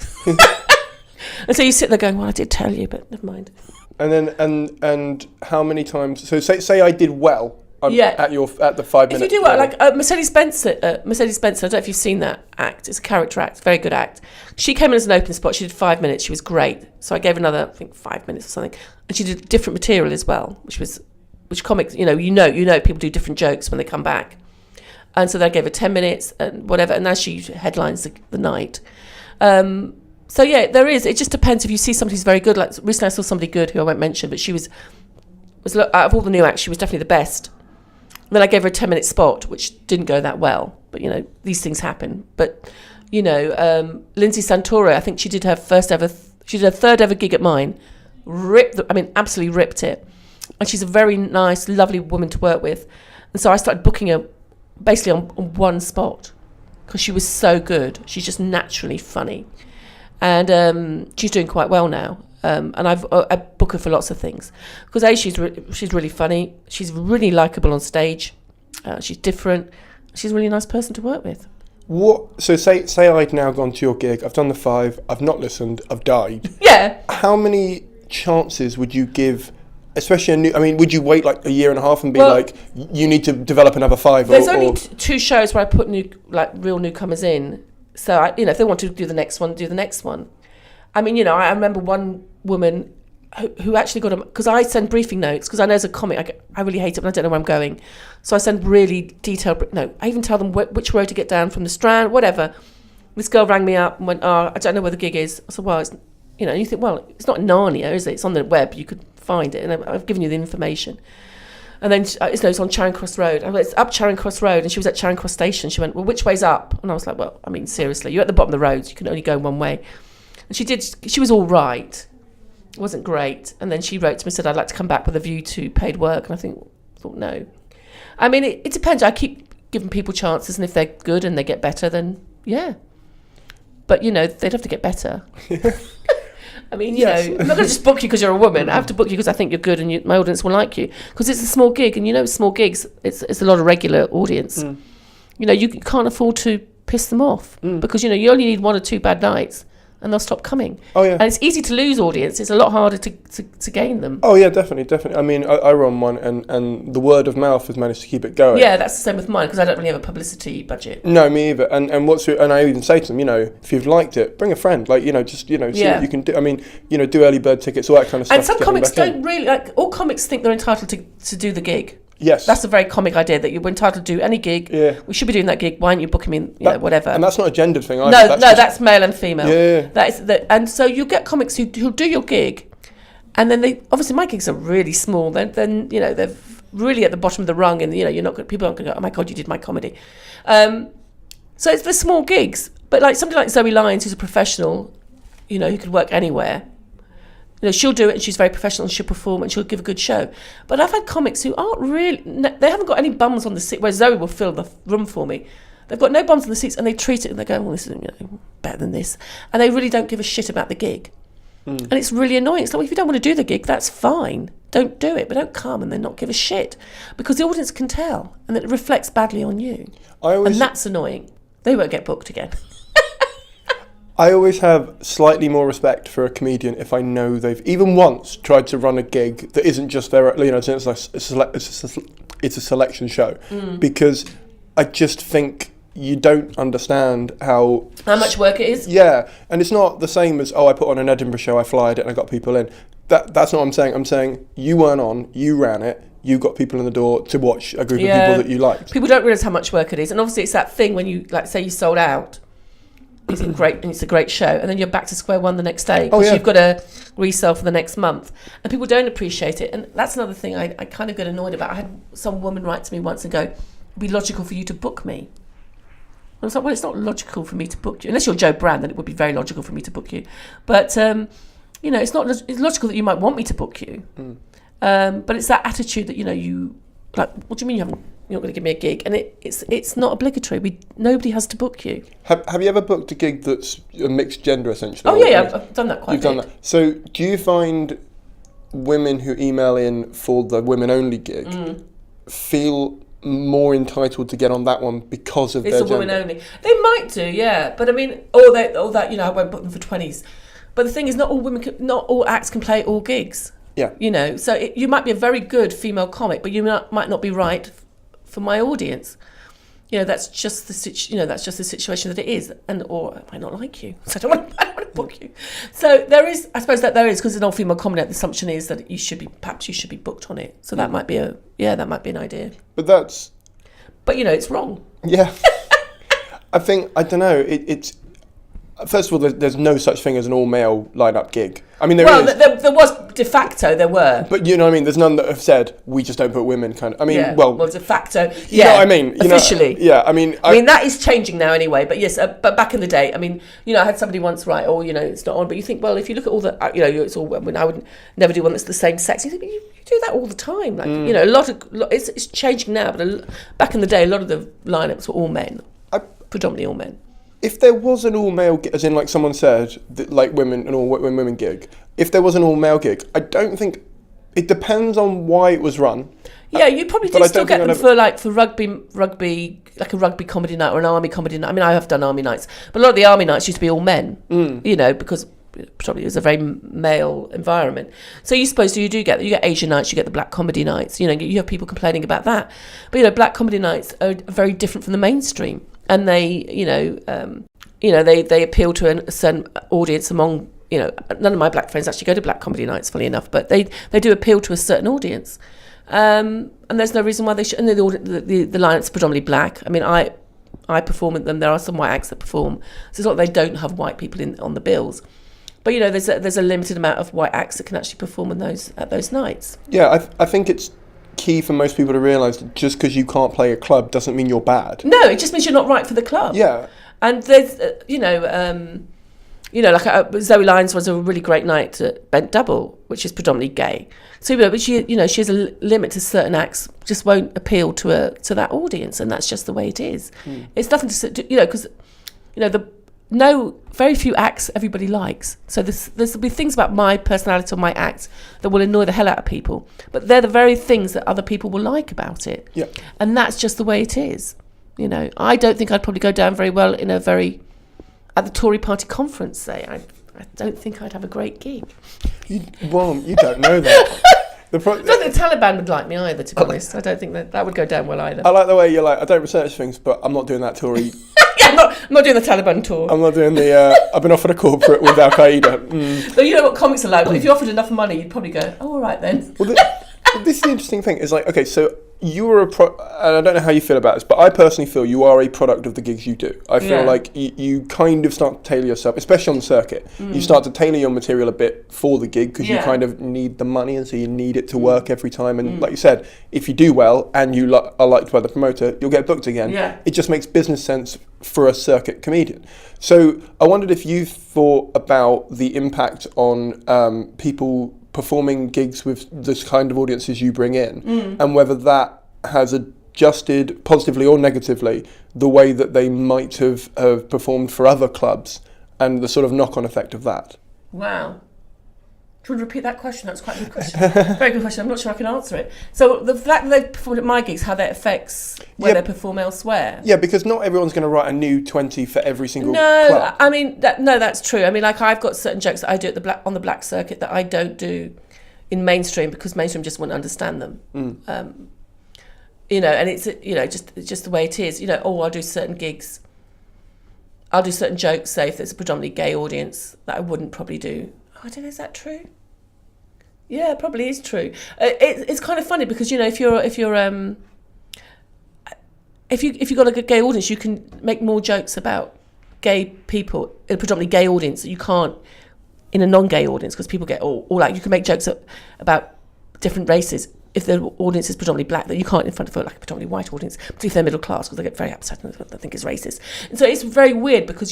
And so you sit there going, well, I did tell you, but never mind. And then, and how many times, so say I did well at the 5 minutes. If you do well, like Mercedes Spencer, I don't know if you've seen that act. It's a character act, very good act. She came in as an open spot. She did 5 minutes. She was great. So I gave her another, I think, 5 minutes or something. And she did different material as well, which comics, you know, people do different jokes when they come back. And so then I gave her 10 minutes and whatever. And now she headlines the night. So yeah, there is. It just depends if you see somebody who's very good. Like recently, I saw somebody good who I won't mention, but she was out of all the new acts, she was definitely the best. And then I gave her a 10-minute spot, which didn't go that well. But you know, these things happen. But you know, Lindsay Santoro, I think she did her third ever gig at mine. Absolutely ripped it. And she's a very nice, lovely woman to work with. And so I started booking her basically on one spot because she was so good. She's just naturally funny. And she's doing quite well now. And I book her for lots of things. Because she's really funny. She's really likeable on stage. She's different. She's a really nice person to work with. What? So say I'd now gone to your gig. I've done the 5. I've not listened. I've died. Yeah. How many chances would you give? Especially would you wait like a year and a half and be like, you need to develop another 5? There's only 2 shows where I put real newcomers in. So if they want to do the next one, do the next one. I mean, you know, I remember one woman who actually got because I send briefing notes because I know as a comic I really hate it when I don't know where I'm going. So I send really detailed I even tell them which road to get down from the Strand, whatever. This girl rang me up and went, I don't know where the gig is. I said, well, it's, you know, and you think, well, it's not Narnia, is it? It's on the web. You could find it, and I've given you the information. And then it's on Charing Cross Road. I went, it's up Charing Cross Road, and she was at Charing Cross Station. She went, well, which way's up? And I was like, well, I mean, seriously, you're at the bottom of the road. You can only go one way. And she was all right. It wasn't great. And then she wrote to me, said, I'd like to come back with a view to paid work. And I thought, no. I mean, it depends. I keep giving people chances, and if they're good and they get better, then yeah. But, you know, they'd have to get better. I mean, you know, I'm not going to just book you because you're a woman. I have to book you because I think you're good and my audience will like you. Because it's a small gig, and you know, small gigs, it's a lot of regular audience. You know, you can't afford to piss them off because, you know, you only need 1 or 2 bad nights and they'll stop coming. Oh, yeah. And it's easy to lose audience. It's a lot harder to gain them. Oh, yeah, definitely. I mean, I run one and the word of mouth has managed to keep it going. Yeah, that's the same with mine because I don't really have a publicity budget. No, me either. And I even say to them, you know, if you've liked it, bring a friend. Like, you know, just, you know, see what you can do. I mean, you know, do early bird tickets, all that kind of stuff. And some comics don't really, like, all comics think they're entitled to do the gig. Yes. That's a very comic idea that you're entitled to do any gig. Yeah. We should be doing that gig. Why aren't you booking me in, know, whatever? And that's not a gendered thing either. That's male and female. Yeah. That is and so you get comics who do your gig, and then obviously my gigs are really small. Then you know, they're really at the bottom of the rung, and you know, people aren't going to go, oh my God, you did my comedy. So it's the small gigs. But like somebody like Zoe Lyons, who's a professional, you know, who could work anywhere. You know, she'll do it and she's very professional and she'll perform and she'll give a good show. But I've had comics who aren't really, they haven't got any bums on the seat, where Zoe will fill the room for me. They've got no bums on the seats and they treat it and they go, well, this is, you know, better than this. And they really don't give a shit about the gig. And it's really annoying. It's like, well, if you don't want to do the gig, that's fine. Don't do it, but don't come and then not give a shit. Because the audience can tell and it reflects badly on you. And that's annoying. They won't get booked again. I always have slightly more respect for a comedian if I know they've even once tried to run a gig that isn't just their, you know, it's a selection show, because I just think you don't understand how much work it is. Yeah, and it's not the same as, I put on an Edinburgh show, I flyed it and I got people in. That's not what I'm saying. I'm saying you weren't on, you ran it, you got people in the door to watch a group of people that you liked. People don't realise how much work it is, and obviously it's that thing when you, like, say you sold out. it's a great show, and then you're back to square one the next day Oh, because yeah. you've got to resell for the next month, and people don't appreciate it. And that's another thing I kind of get annoyed about. I had some woman write to me once and go, "It'd be logical for you to book me." I was like, well, it's not logical for me to book you unless you're Joe Brand. Then it would be very logical for me to book you, but it's not. It's logical that you might want me to book you, but it's that attitude that you like. What do you mean you're not going to give me a gig? And it's not obligatory. Nobody has to book you. Have you ever booked a gig that's a mixed gender, essentially? Oh, yeah, I've done that quite a bit. You've done that. So do you find women who email in for the women-only gig feel more entitled to get on that one because of their gender? It's a women-only. They might do, yeah. But I mean, all that, I won't book them for 20s. But the thing is, not all acts can play all gigs. Yeah. So you might be a very good female comic, but you might not be right for my audience. That's just the situation that it is, or I might not like you, so I don't want to book you. So I suppose there is, because an all-female comedy, the assumption is that you should be booked on it. So that might be an idea. But it's wrong. Yeah. I don't know. It's first of all, there's no such thing as an all-male line-up gig. I mean, there is. There was de facto, there were. But you know what I mean? There's none that have said, we just don't put women kind of... I mean, well, de facto, yeah. You know what I mean? Officially. I mean, that is changing now anyway. But yes, but back in the day, I mean, I had somebody once write, it's not on. But you think, well, if you look at all the, it's all, I mean, I would never do one that's the same sex. You think, you do that all the time. Like, a lot of, it's changing now. But back in the day, a lot of the lineups were all men. Predominantly all men. If there was an all-male, as in like someone said, like women, an all-women gig, if there was an all-male gig, I don't think, it depends on why it was run. Yeah, you probably do still get them for rugby, like a rugby comedy night or an army comedy night. I mean, I have done army nights, but a lot of the army nights used to be all men, because probably it was a very male environment. So you do get Asian nights, you get the black comedy nights, you have people complaining about that. But, black comedy nights are very different from the mainstream. And they, they appeal to a certain audience among, none of my black friends actually go to black comedy nights, funny enough, but they do appeal to a certain audience. And there's no reason why they should. And the lineups are predominantly black. I mean, I perform at them. There are some white acts that perform. So it's not that they don't have white people on the bills. But, there's a limited amount of white acts that can actually perform at those nights. Yeah, I think it's key for most people to realise that just because you can't play a club doesn't mean you're bad. No, it just means you're not right for the club. Yeah. And there's, Zoe Lyons was a really great night at Bent Double, which is predominantly gay. So, but she has a limit to certain acts, just won't appeal to that audience, and that's just the way it is. It's nothing to do, because, very few acts everybody likes. So there'll be things about my personality or my act that will annoy the hell out of people. But they're the very things that other people will like about it. Yeah. And that's just the way it is. I don't think I'd probably go down very well at the Tory party conference, say. I don't think I'd have a great gig. You don't know that. I don't think the Taliban would like me either, to be honest. I don't think that would go down well either. I like the way you're like, I don't research things, but I'm not doing that Tory... I'm not doing the Taliban tour. I'm not doing I've been offered a corporate with Al Qaeda. But you know what comics are like? Well, if you offered enough money, you'd probably go, oh, all right then. Well, this is the interesting thing. Is like, okay, so you were and I don't know how you feel about this, but I personally feel you are a product of the gigs you do. I feel like you kind of start to tailor yourself, especially on the circuit. You start to tailor your material a bit for the gig because you kind of need the money, and so you need it to work every time. And like you said, if you do well and you are liked by the promoter, you'll get booked again. Yeah. It just makes business sense for a circuit comedian. So I wondered if you thought about the impact on people performing gigs with this kind of audiences you bring in, and whether that has adjusted positively or negatively the way that they might have performed for other clubs, and the sort of knock-on effect of that. Wow. Do you want to repeat that question? That's quite a good question. Very good question. I'm not sure I can answer it. So the fact that they've performed at my gigs, how that affects where they perform elsewhere? Yeah, because not everyone's going to write a new 20 for every single club. I mean, that's true. I mean, like I've got certain jokes that I do on the black circuit that I don't do in mainstream because mainstream just won't understand them. And it's just the way it is. I'll do certain gigs. I'll do certain jokes, say if there's a predominantly gay audience, that I wouldn't probably do. I don't know, is that true? Yeah, it probably is true. It's kind of funny because if you've got a gay audience, you can make more jokes about gay people in a predominantly gay audience that you can't in a non-gay audience, because people get all like, you can make jokes about different races if the audience is predominantly black, that you can't in front of like a predominantly white audience, particularly if they're middle class, because they get very upset and they think it's racist. And so it's very weird because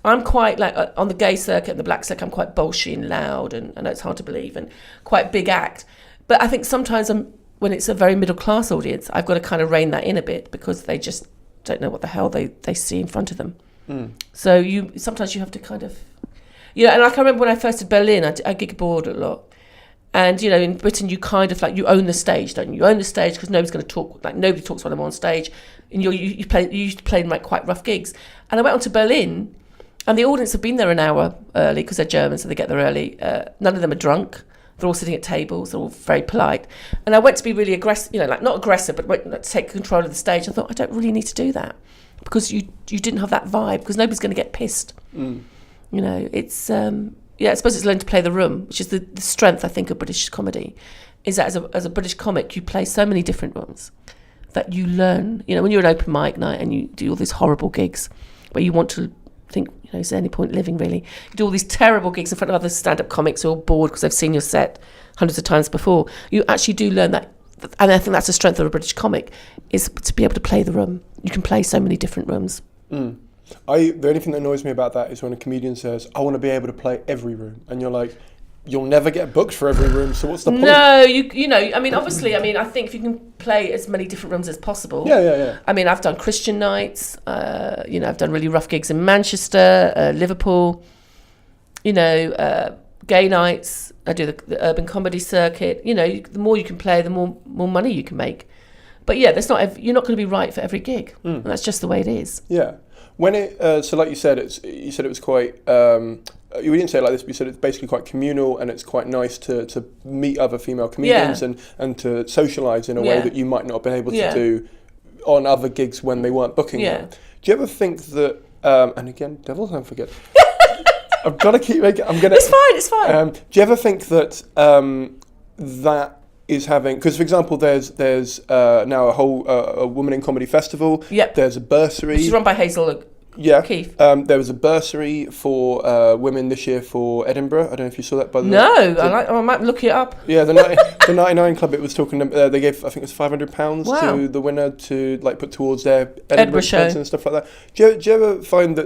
I'm quite like on the gay circuit and the black circuit, I'm quite bolshy and loud, and I know it's hard to believe, and quite big act. But I think sometimes when it's a very middle class audience, I've got to kind of rein that in a bit, because they just don't know what the hell they see in front of them. So sometimes you have to kind of, and like I remember when I first did Berlin, I gig abroad a lot. And, in Britain, you kind of like, you own the stage, don't you? You own the stage because nobody's going to talk, like nobody talks when I'm on stage. And you used to play in like quite rough gigs. And I went on to Berlin, and the audience had been there an hour early because they're German, so they get there early. None of them are drunk. They're all sitting at tables. They're all very polite. And I went to be really aggressive, like not aggressive, but to take control of the stage. I thought, I don't really need to do that, because you didn't have that vibe, because nobody's going to get pissed. It's... I suppose it's learning to play the room, which is the strength, I think, of British comedy, is that as a British comic, you play so many different rooms that you learn. When you're an open mic night and you do all these horrible gigs where you want to think, is there any point living, really? You do all these terrible gigs in front of other stand-up comics who are all bored because they've seen your set hundreds of times before. You actually do learn that, and I think that's the strength of a British comic, is to be able to play the room. You can play so many different rooms. The only thing that annoys me about that is when a comedian says, I want to be able to play every room. And you're like, you'll never get booked for every room, so what's the point? No, obviously, I think if you can play as many different rooms as possible. Yeah. I've done Christian nights, I've done really rough gigs in Manchester, Liverpool, gay nights. I do the urban comedy circuit. The more you can play, the more money you can make. But yeah, you're not going to be right for every gig. And that's just the way it is. Yeah. When so like you said it was quite, you didn't say it like this, but you said it's basically quite communal, and it's quite nice to meet other female comedians and to socialise in a way that you might not have been able to do on other gigs when they weren't booking them. Do you ever think that, and again, devil's advocate, I've got to keep making, It's fine. Do you ever think that that is having, because for example there's now a whole a Women in Comedy Festival. Yep. There's a bursary. Which is run by Hazel Keith. There was a bursary for women this year for Edinburgh. I don't know if you saw that. I might look it up. Yeah, the 99 Club, it was talking, they gave, I think it was £500 to the winner to like put towards their Edinburgh show and stuff like that. Do you ever find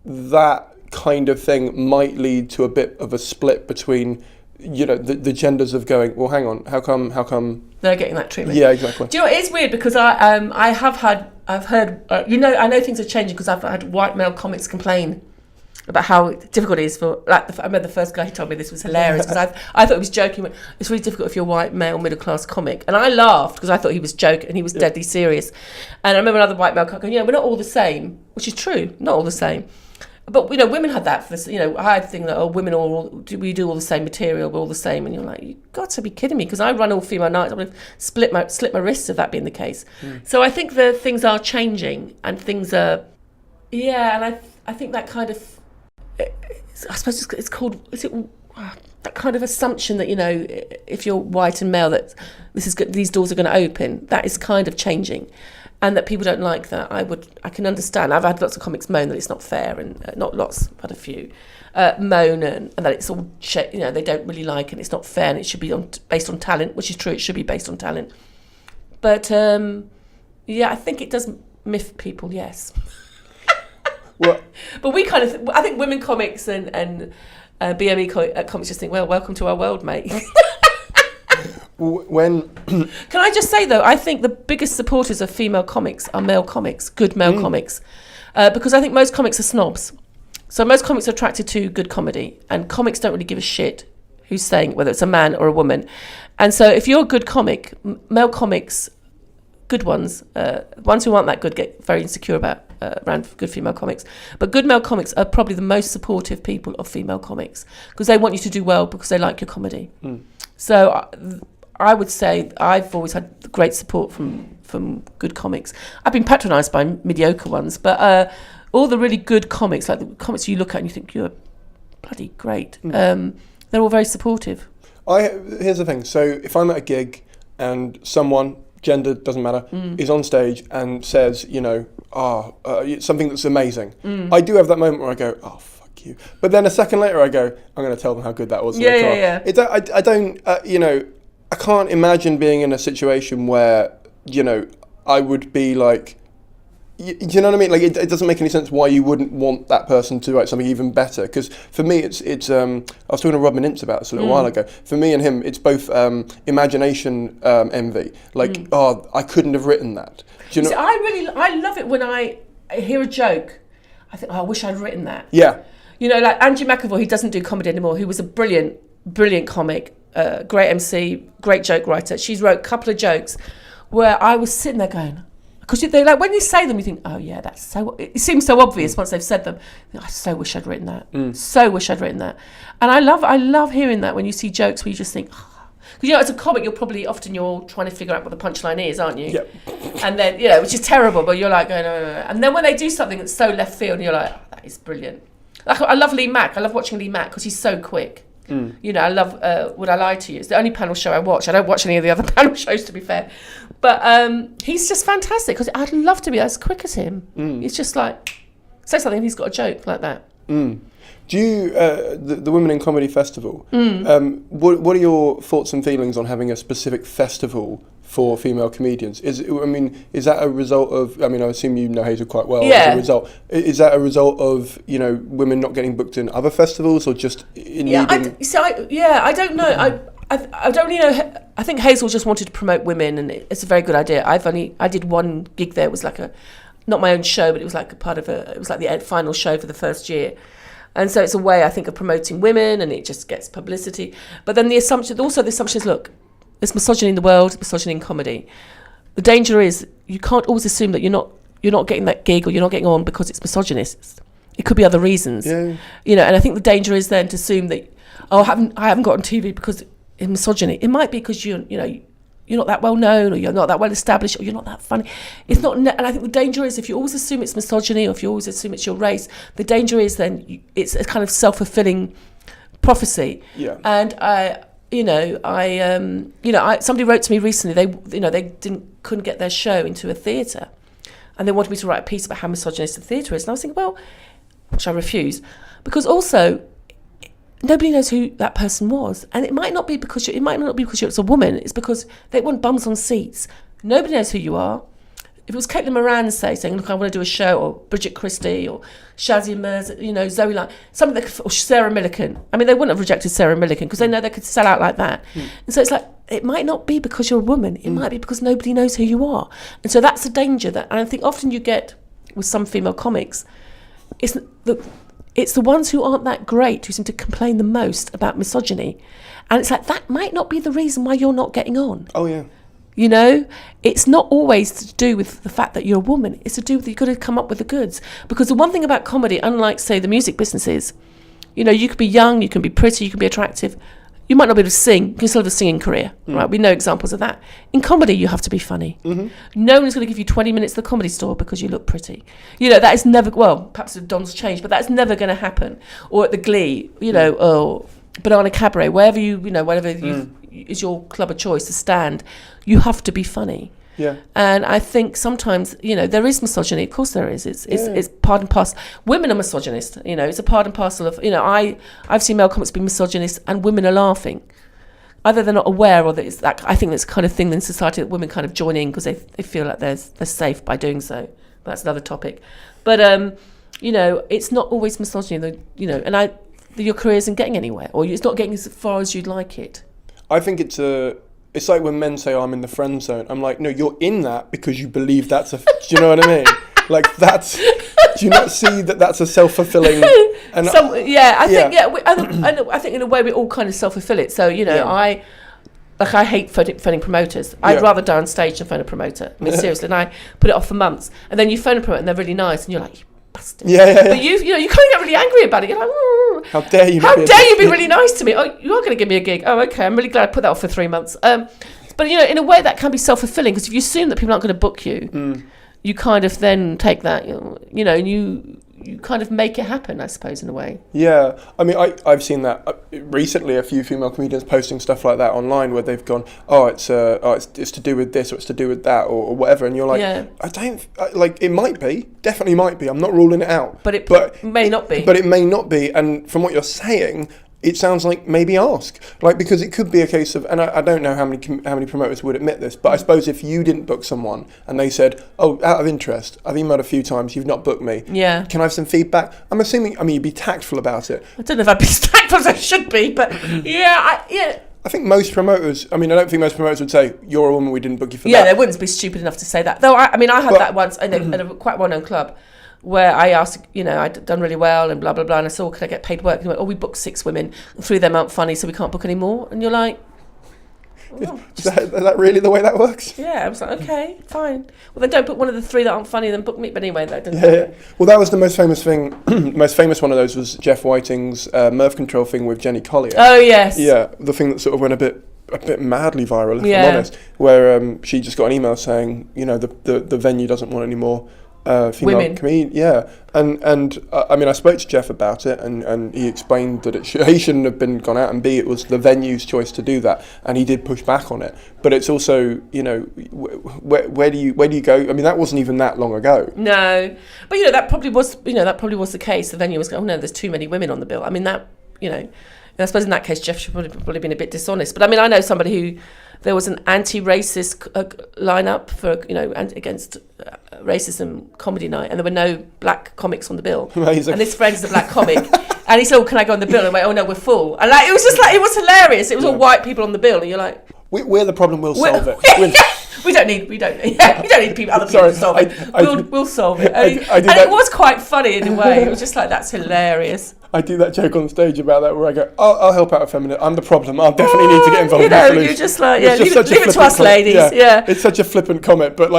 that kind of thing might lead to a bit of a split between the genders of going, well, hang on, how come they're getting that treatment? Yeah, exactly. Do you know, it is weird, because I've heard, I know things are changing, because I've had white male comics complain about how difficult it is for, like, I remember the first guy who told me this was hilarious, because I thought he was joking. It's really difficult if you're a white male middle class comic, and I laughed because I thought he was joking, and he was deadly serious. And I remember another white male comic going, we're not all the same, which is true, not all the same. But women had that for this. I had the thing that women we do all the same material, we're all the same, and you're like, you've got to be kidding me, because I run all female nights. I would have split my wrists if that being the case. So I think the things are changing, and things are, and I think that kind of, I suppose it's called, that kind of assumption that if you're white and male, that these doors are going to open. That is kind of changing. And that people don't like that, I can understand. I've had lots of comics moan that it's not fair, and not lots, I've had a few moan and that it's all they don't really like it, and it's not fair, and it should be based on talent, which is true. It should be based on talent, but I think it does miff people. Yes. Well, but we kind of, I think women comics and BME comics just think, well, welcome to our world, mate. Can I just say, though, I think the biggest supporters of female comics are male comics, good male comics, because I think most comics are snobs. So most comics are attracted to good comedy, and comics don't really give a shit who's saying, whether it's a man or a woman. And so if you're a good comic, male comics, good ones who aren't that good get very insecure around good female comics. But good male comics are probably the most supportive people of female comics, because they want you to do well because they like your comedy. So I would say I've always had great support from good comics. I've been patronised by mediocre ones, but all the really good comics, like the comics you look at and you think, you're bloody great, they're all very supportive. Here's the thing. So if I'm at a gig and someone, gender doesn't matter, is on stage and says, something that's amazing. I do have that moment where I go, oh, fuck you. But then a second later I go, I'm going to tell them how good that was. Yeah. I don't, I can't imagine being in a situation where, I would be like, do you know what I mean? Like, it doesn't make any sense why you wouldn't want that person to write something even better. Because for me, it's. I was talking to Robin Ince about this a little while ago. For me and him, it's both imagination envy. Like, I couldn't have written that. Do you know? See, I love it when I hear a joke. I think, I wish I'd written that. Yeah. Like Angie McAvoy, who doesn't do comedy anymore, who was a brilliant comic, great MC, great joke writer. She's wrote a couple of jokes where I was sitting there going. Because they like when you say them, you think, oh yeah, that's so. It seems so obvious once they've said them. I so wish I'd written that. So wish I'd written that. And I love hearing that when you see jokes where you just think, because as a comic, you're trying to figure out what the punchline is, aren't you? Yeah. And then which is terrible, but you're like going, no. And then when they do something that's so left field, and you're like, oh, that is brilliant. Like, I love Lee Mack. I love watching Lee Mack because he's so quick. I love Would I Lie to You? It's the only panel show I watch. I don't watch any of the other panel shows, to be fair. But he's just fantastic because I'd love to be as quick as him. It's just like, say something and he's got a joke like that. Do you, the Women in Comedy Festival, what are your thoughts and feelings on having a specific festival for female comedians? Is that a result of, I assume you know Hazel quite well. Yeah. As a result, is that a result of, women not getting booked in other festivals or just needing... I don't know. I don't really know. I think Hazel just wanted to promote women, and it's a very good idea. I did one gig there. It was like not my own show, but it was like it was like the final show for the first year. And so it's a way, I think, of promoting women, and it just gets publicity. But then the assumption is, look, there's misogyny in the world, misogyny in comedy. The danger is you can't always assume that you're not getting that gig or you're not getting on because it's misogynist. It could be other reasons. Yeah. And I think the danger is then to assume that, I haven't got on TV because it's misogyny. It might be because you're not that well known, or you're not that well established, or you're not that funny. It's not, and I think the danger is if you always assume it's misogyny, or if you always assume it's your race, the danger is then it's a kind of self-fulfilling prophecy. Yeah. And somebody wrote to me recently. They couldn't get their show into a theatre, and they wanted me to write a piece about how misogynist the theatre is. And I was thinking, well, which I refused, because also nobody knows who that person was, and it might not be because you're a woman. It's because they want bums on seats. Nobody knows who you are. If it was Caitlin Moran saying, look, I want to do a show, or Bridget Christie, or Shazia Mirza, Zoe Lyne, or Sarah Millican. They wouldn't have rejected Sarah Millican because they know they could sell out like that. And so it's like, it might not be because you're a woman. It might be because nobody knows who you are. And so that's a danger and I think often you get with some female comics, it's the ones who aren't that great who seem to complain the most about misogyny. And it's like, that might not be the reason why you're not getting on. Oh, yeah. It's not always to do with the fact that you're a woman. It's to do with you've got to come up with the goods. Because the one thing about comedy, unlike, say, the music businesses, you could be young, you can be pretty, you can be attractive. You might not be able to sing. You can still have a singing career, right? We know examples of that. In comedy, you have to be funny. No one's going to give you 20 minutes at the Comedy Store because you look pretty. That is never, well, perhaps the Don's changed, but that's never going to happen. Or at the Glee, or Banana Cabaret, wherever is your club of choice to stand, you have to be funny. Yeah. And I think sometimes, there is misogyny. Of course there is. It's part and parcel. Women are misogynist. It's a part and parcel of, I've seen male comics be misogynist and women are laughing. Either they're not aware or that it's that, I think that's the kind of thing in society that women kind of join in because they feel like they're safe by doing so. That's another topic. But, it's not always misogyny, and your career isn't getting anywhere, or it's not getting as far as you'd like it. I think it's like when men say, I'm in the friend zone. I'm like, no, you're in that because you believe that's do you know what I mean? Like, do you not see that that's a self-fulfilling? And I think in a way we all kind of self-fulfill it. So, I hate phoning promoters. I'd rather die on stage than phone a promoter. Seriously, and I put it off for months. And then you phone a promoter and they're really nice and you're like, bastard. Yeah. But you kind of get really angry about it. You're like, how dare you be really nice to me? Oh, you are going to give me a gig. Oh, okay. I'm really glad I put that off for 3 months. But in a way that can be self-fulfilling because if you assume that people aren't going to book you, you kind of then take that, and you you kind of make it happen, I suppose, in a way. Yeah, I mean, I've seen that recently. A few female comedians posting stuff like that online, where they've gone, it's to do with this, or it's to do with that, or whatever, and you're like, it might be, definitely might be. I'm not ruling it out, but it may not be. But it may not be, and from what you're saying, it sounds like maybe ask, because it could be a case of, and I don't know how many promoters would admit this, but I suppose if you didn't book someone and they said, out of interest, I've emailed a few times, you've not booked me. Yeah. Can I have some feedback? I'm assuming, you'd be tactful about it. I don't know if I'd be tactful as I should be, but I think most promoters, I don't think most promoters would say, you're a woman, we didn't book you for that. Yeah, they wouldn't be stupid enough to say that. Though, I had that once in a quite well-known club, where I asked, I'd done really well and blah, blah, blah, and I said, can I get paid work? And they went, we booked 6 women, 3 of them aren't funny, so we can't book any more. And you're like... Is that really the way that works? Yeah, I was like, okay, fine. Well, then don't book one of the 3 that aren't funny, then book me. But anyway, that didn't happen. Well, that was the most famous thing. Most famous one of those was Jeff Whiting's mirth control thing with Jenny Collier. Oh, yes. Yeah, the thing that sort of went a bit madly viral, if I'm honest, where she just got an email saying, the venue doesn't want any more female comedian. Yeah, and I spoke to Jeff about it, and he explained that he shouldn't have been gone out, and B, it was the venue's choice to do that, and he did push back on it. But it's also, where do you go? That wasn't even that long ago. No, but that probably was the case. The venue was going, oh no, there's too many women on the bill. I suppose in that case, Jeff should probably been a bit dishonest. But I know somebody who, there was an anti-racist lineup for, against racism comedy night, and there were no black comics on the bill. Amazing. And this friend's a black comic, and he said, can I go on the bill? And I went, oh no, we're full. And it was just it was hilarious. It was all white people on the bill, and you're like... We're the problem, we'll solve it. We don't need other people to solve it. We'll solve it. It was quite funny in a way. It was just that's hilarious. I do that joke on stage about that, where I go, I'll help out a feminist. I'm the problem. I'll definitely need to get involved in the solution. You're just leave it to us, ladies. Yeah. It's such a flippant comment, but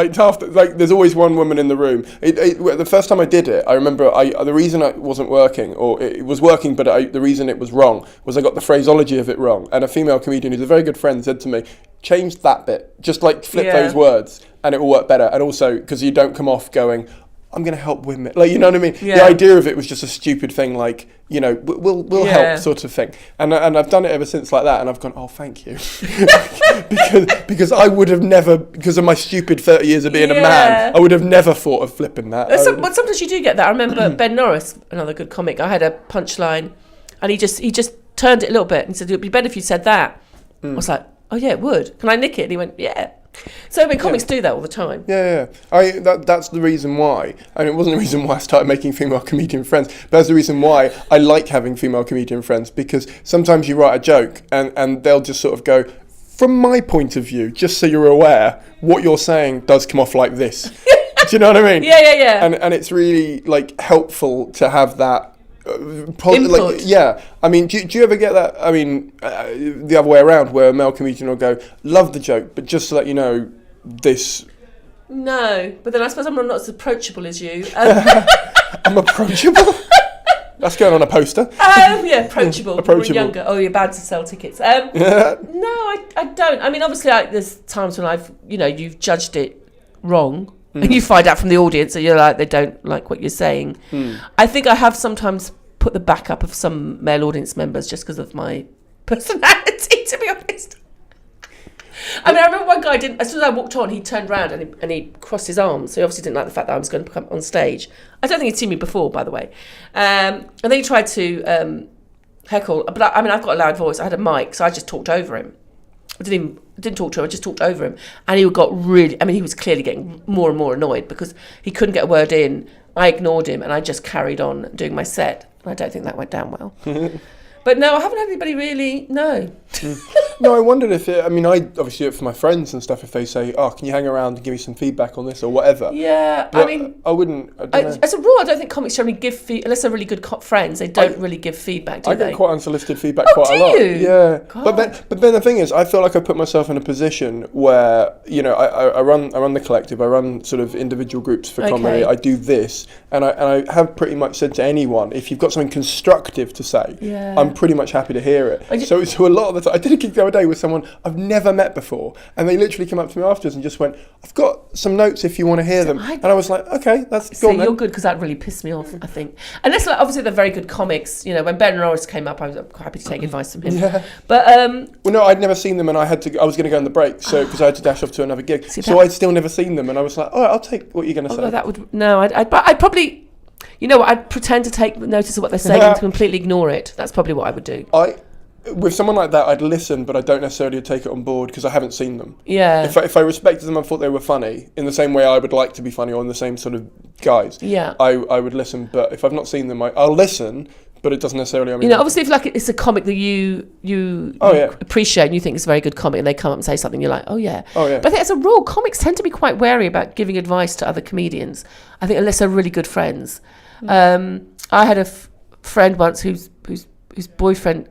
there's always one woman in the room. The first time I did it, I remember the reason it wasn't working, or it was working, but the reason it was wrong was I got the phraseology of it wrong. And a female comedian who's a very good friend said to me, change that bit, just flip those words, and it will work better. And also, because you don't come off going, I'm going to help women. You know what I mean? Yeah. The idea of it was just a stupid thing, we'll help sort of thing. And I've done it ever since like that, and I've gone, oh, thank you. because I would have never, because of my stupid 30 years of being a man, I would have never thought of flipping that. But sometimes you do get that. I remember Ben Norris, another good comic, I had a punchline, and he just turned it a little bit and said, it would be better if you said that. I was like, oh yeah, it would. Can I nick it? And he went, yeah. So comics do that all the time. Yeah. That's the reason why. And it wasn't the reason why I started making female comedian friends, but that's the reason why I like having female comedian friends, because sometimes you write a joke and they'll just sort of go, from my point of view, just so you're aware, what you're saying does come off like this. Do you know what I mean? Yeah. And it's really helpful to have that input. Do you ever get that? The other way around, where a male comedian will go, love the joke, but just to let you know, this... No, but then I suppose I'm not as approachable as you. I'm approachable? That's going on a poster. Approachable. Maureen Younger. Oh, you're bad to sell tickets. No, I don't. Obviously, there's times when you've judged it wrong. And you find out from the audience that you're they don't like what you're saying. I think I have sometimes put the back up of some male audience members just because of my personality, to be honest. I remember one guy as soon as I walked on, he turned around and he crossed his arms. So he obviously didn't like the fact that I was going to come on stage. I don't think he'd seen me before, by the way. And then he tried to heckle. But I've got a loud voice. I had a mic, so I just talked over him. I didn't talk to him, I just talked over him. And he got really, he was clearly getting more and more annoyed because he couldn't get a word in. I ignored him and I just carried on doing my set. And I don't think that went down well. But no, I haven't had anybody really, no. No, I wondered if I obviously do it for my friends and stuff, if they say, can you hang around and give me some feedback on this or whatever. Yeah, but I wouldn't, I don't know. As a rule, I don't think comics generally give unless they're really good friends, they don't really give feedback, do they? I get quite unsolicited feedback quite a lot. Do you? Yeah. God. But then the thing is, I feel like I put myself in a position where, I run the collective, I run sort of individual groups for comedy, I do this, and I have pretty much said to anyone, if you've got something constructive to say, I'm pretty much happy to hear it. So a lot of the time, I did a gig the other day with someone I've never met before, and they literally came up to me afterwards and just went, "I've got some notes if you want to hear them." And I was like, "Okay, that's see, you're good, because that really pissed me off, I think. And that's like, obviously they're very good comics. You know, when Ben Norris came up, I was quite happy to take advice from him. Yeah. But well, no, I'd never seen them, and I was going to go on the break, so because I had to dash off to another gig, so I'd still never seen them, and I was like, "Oh, I'll take what you're going to say." That would I'd probably, you know what, I'd pretend to take notice of what they're saying and to completely ignore it. That's probably what I would do. With someone like that, I'd listen, but I don't necessarily take it on board because I haven't seen them. Yeah. If I respected them and thought they were funny, in the same way I would like to be funny, or in the same sort of guise, I would listen. But if I've not seen them, I'll listen, but it doesn't necessarily... you know, obviously, if like it's a comic that you appreciate and you think it's a very good comic, and they come up and say something, you're like, oh yeah. But I think as a rule, comics tend to be quite wary about giving advice to other comedians. I think unless they're really good friends. I had a friend once whose boyfriend,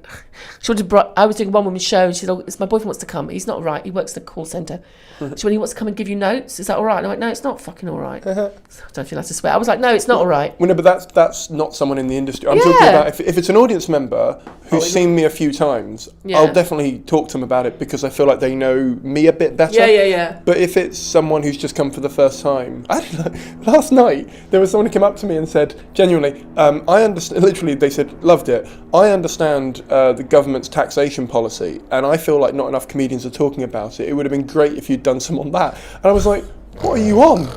I was doing a one-woman show, and she said, "Oh, my boyfriend wants to come. He's not all right. He works at the call centre." She went, "He wants to come and give you notes. Is that all right?" And I went, "No, it's not fucking all right." I don't feel like to swear. I was like, "No, it's not all right." Well, no, but that's not someone in the industry. I'm talking about if it's an audience member who's seen me a few times, I'll definitely talk to them about it because I feel like they know me a bit better. Yeah. But if it's someone who's just come for the first time, I don't know, last night there was someone who came up to me and said, genuinely, I understand. Literally, they said, "Loved it. I understand the government's taxation policy, and I feel like not enough comedians are talking about it. It would have been great if you'd done some on that." And I was like, "What are you on?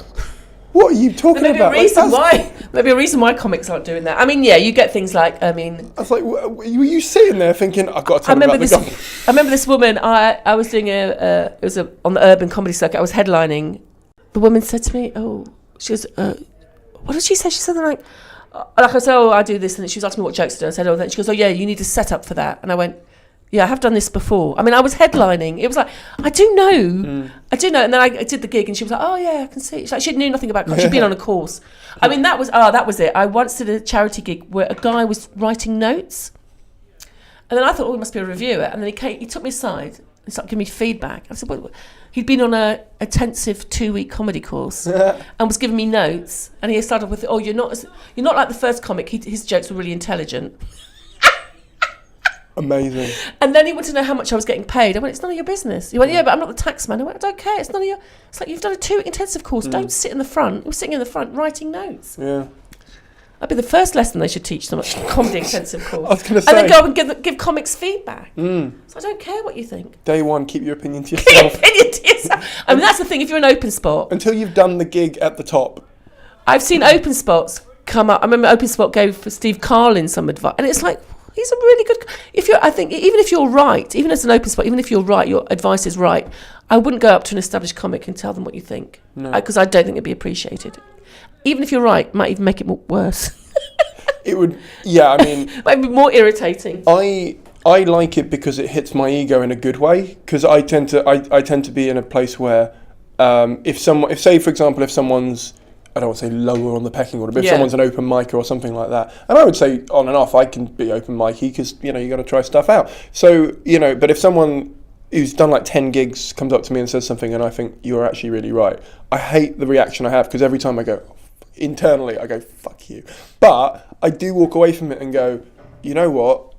What are you talking about?" Maybe a reason why comics aren't doing that. I mean, yeah, you get things like, I was like, were you sitting there thinking, "I've got to tell them about the government"? I remember this woman. I was doing on the urban comedy circuit. I was headlining. The woman said to me, she was, what did she say? She said something like I said, "Oh, I do this," and she was asking me what jokes to do. I said, "Oh," then she goes, "Oh yeah, you need a setup for that." And I went, "Yeah, I have done this before." I mean, I was headlining. It was like, I do know. And then I did the gig, and she was like, "Oh yeah, I can see." She's like, she knew nothing about. She'd been on a course. I mean, that was it. I once did a charity gig where a guy was writing notes, and then I thought, "Oh, he must be a reviewer." And then he took me aside and started giving me feedback. I said, "What?" He'd been on a intensive 2-week comedy course and was giving me notes. And he started with, "Oh, you're not like the first comic. His jokes were really intelligent." Amazing. And then he wanted to know how much I was getting paid. I went, "It's none of your business." He went, "Yeah, but I'm not the tax man." I went, "I don't care. It's none of your." It's like, you've done a 2-week intensive course. Don't sit in the front. You're sitting in the front writing notes. Yeah. That'd be the first lesson they should teach them at comedy intensive course. I was going to say. And then go up and give comics feedback. So I don't care what you think. Day one, keep your opinion to yourself. I mean, that's the thing. If you're an open spot, until you've done the gig at the top. I've seen open spots come up. I remember open spot gave for Steve Carlin some advice, and it's like, he's a really good. I think even if you're right, even as an open spot, even if you're right, your advice is right. I wouldn't go up to an established comic and tell them what you think, because I don't think it'd be appreciated. Even if you're right, it might even make it worse. It would, yeah. I mean, it might be more irritating. I like it because it hits my ego in a good way. Because I tend to be in a place where, if say for example, if someone's, I don't want to say lower on the pecking order, but if someone's an open micer or something like that, and I would say on and off, I can be open micy because you got to try stuff out. So but if someone who's done like 10 gigs comes up to me and says something, and I think you're actually really right, I hate the reaction I have because every time I go, internally I go, "Fuck you," but I do walk away from it and go, "You know what?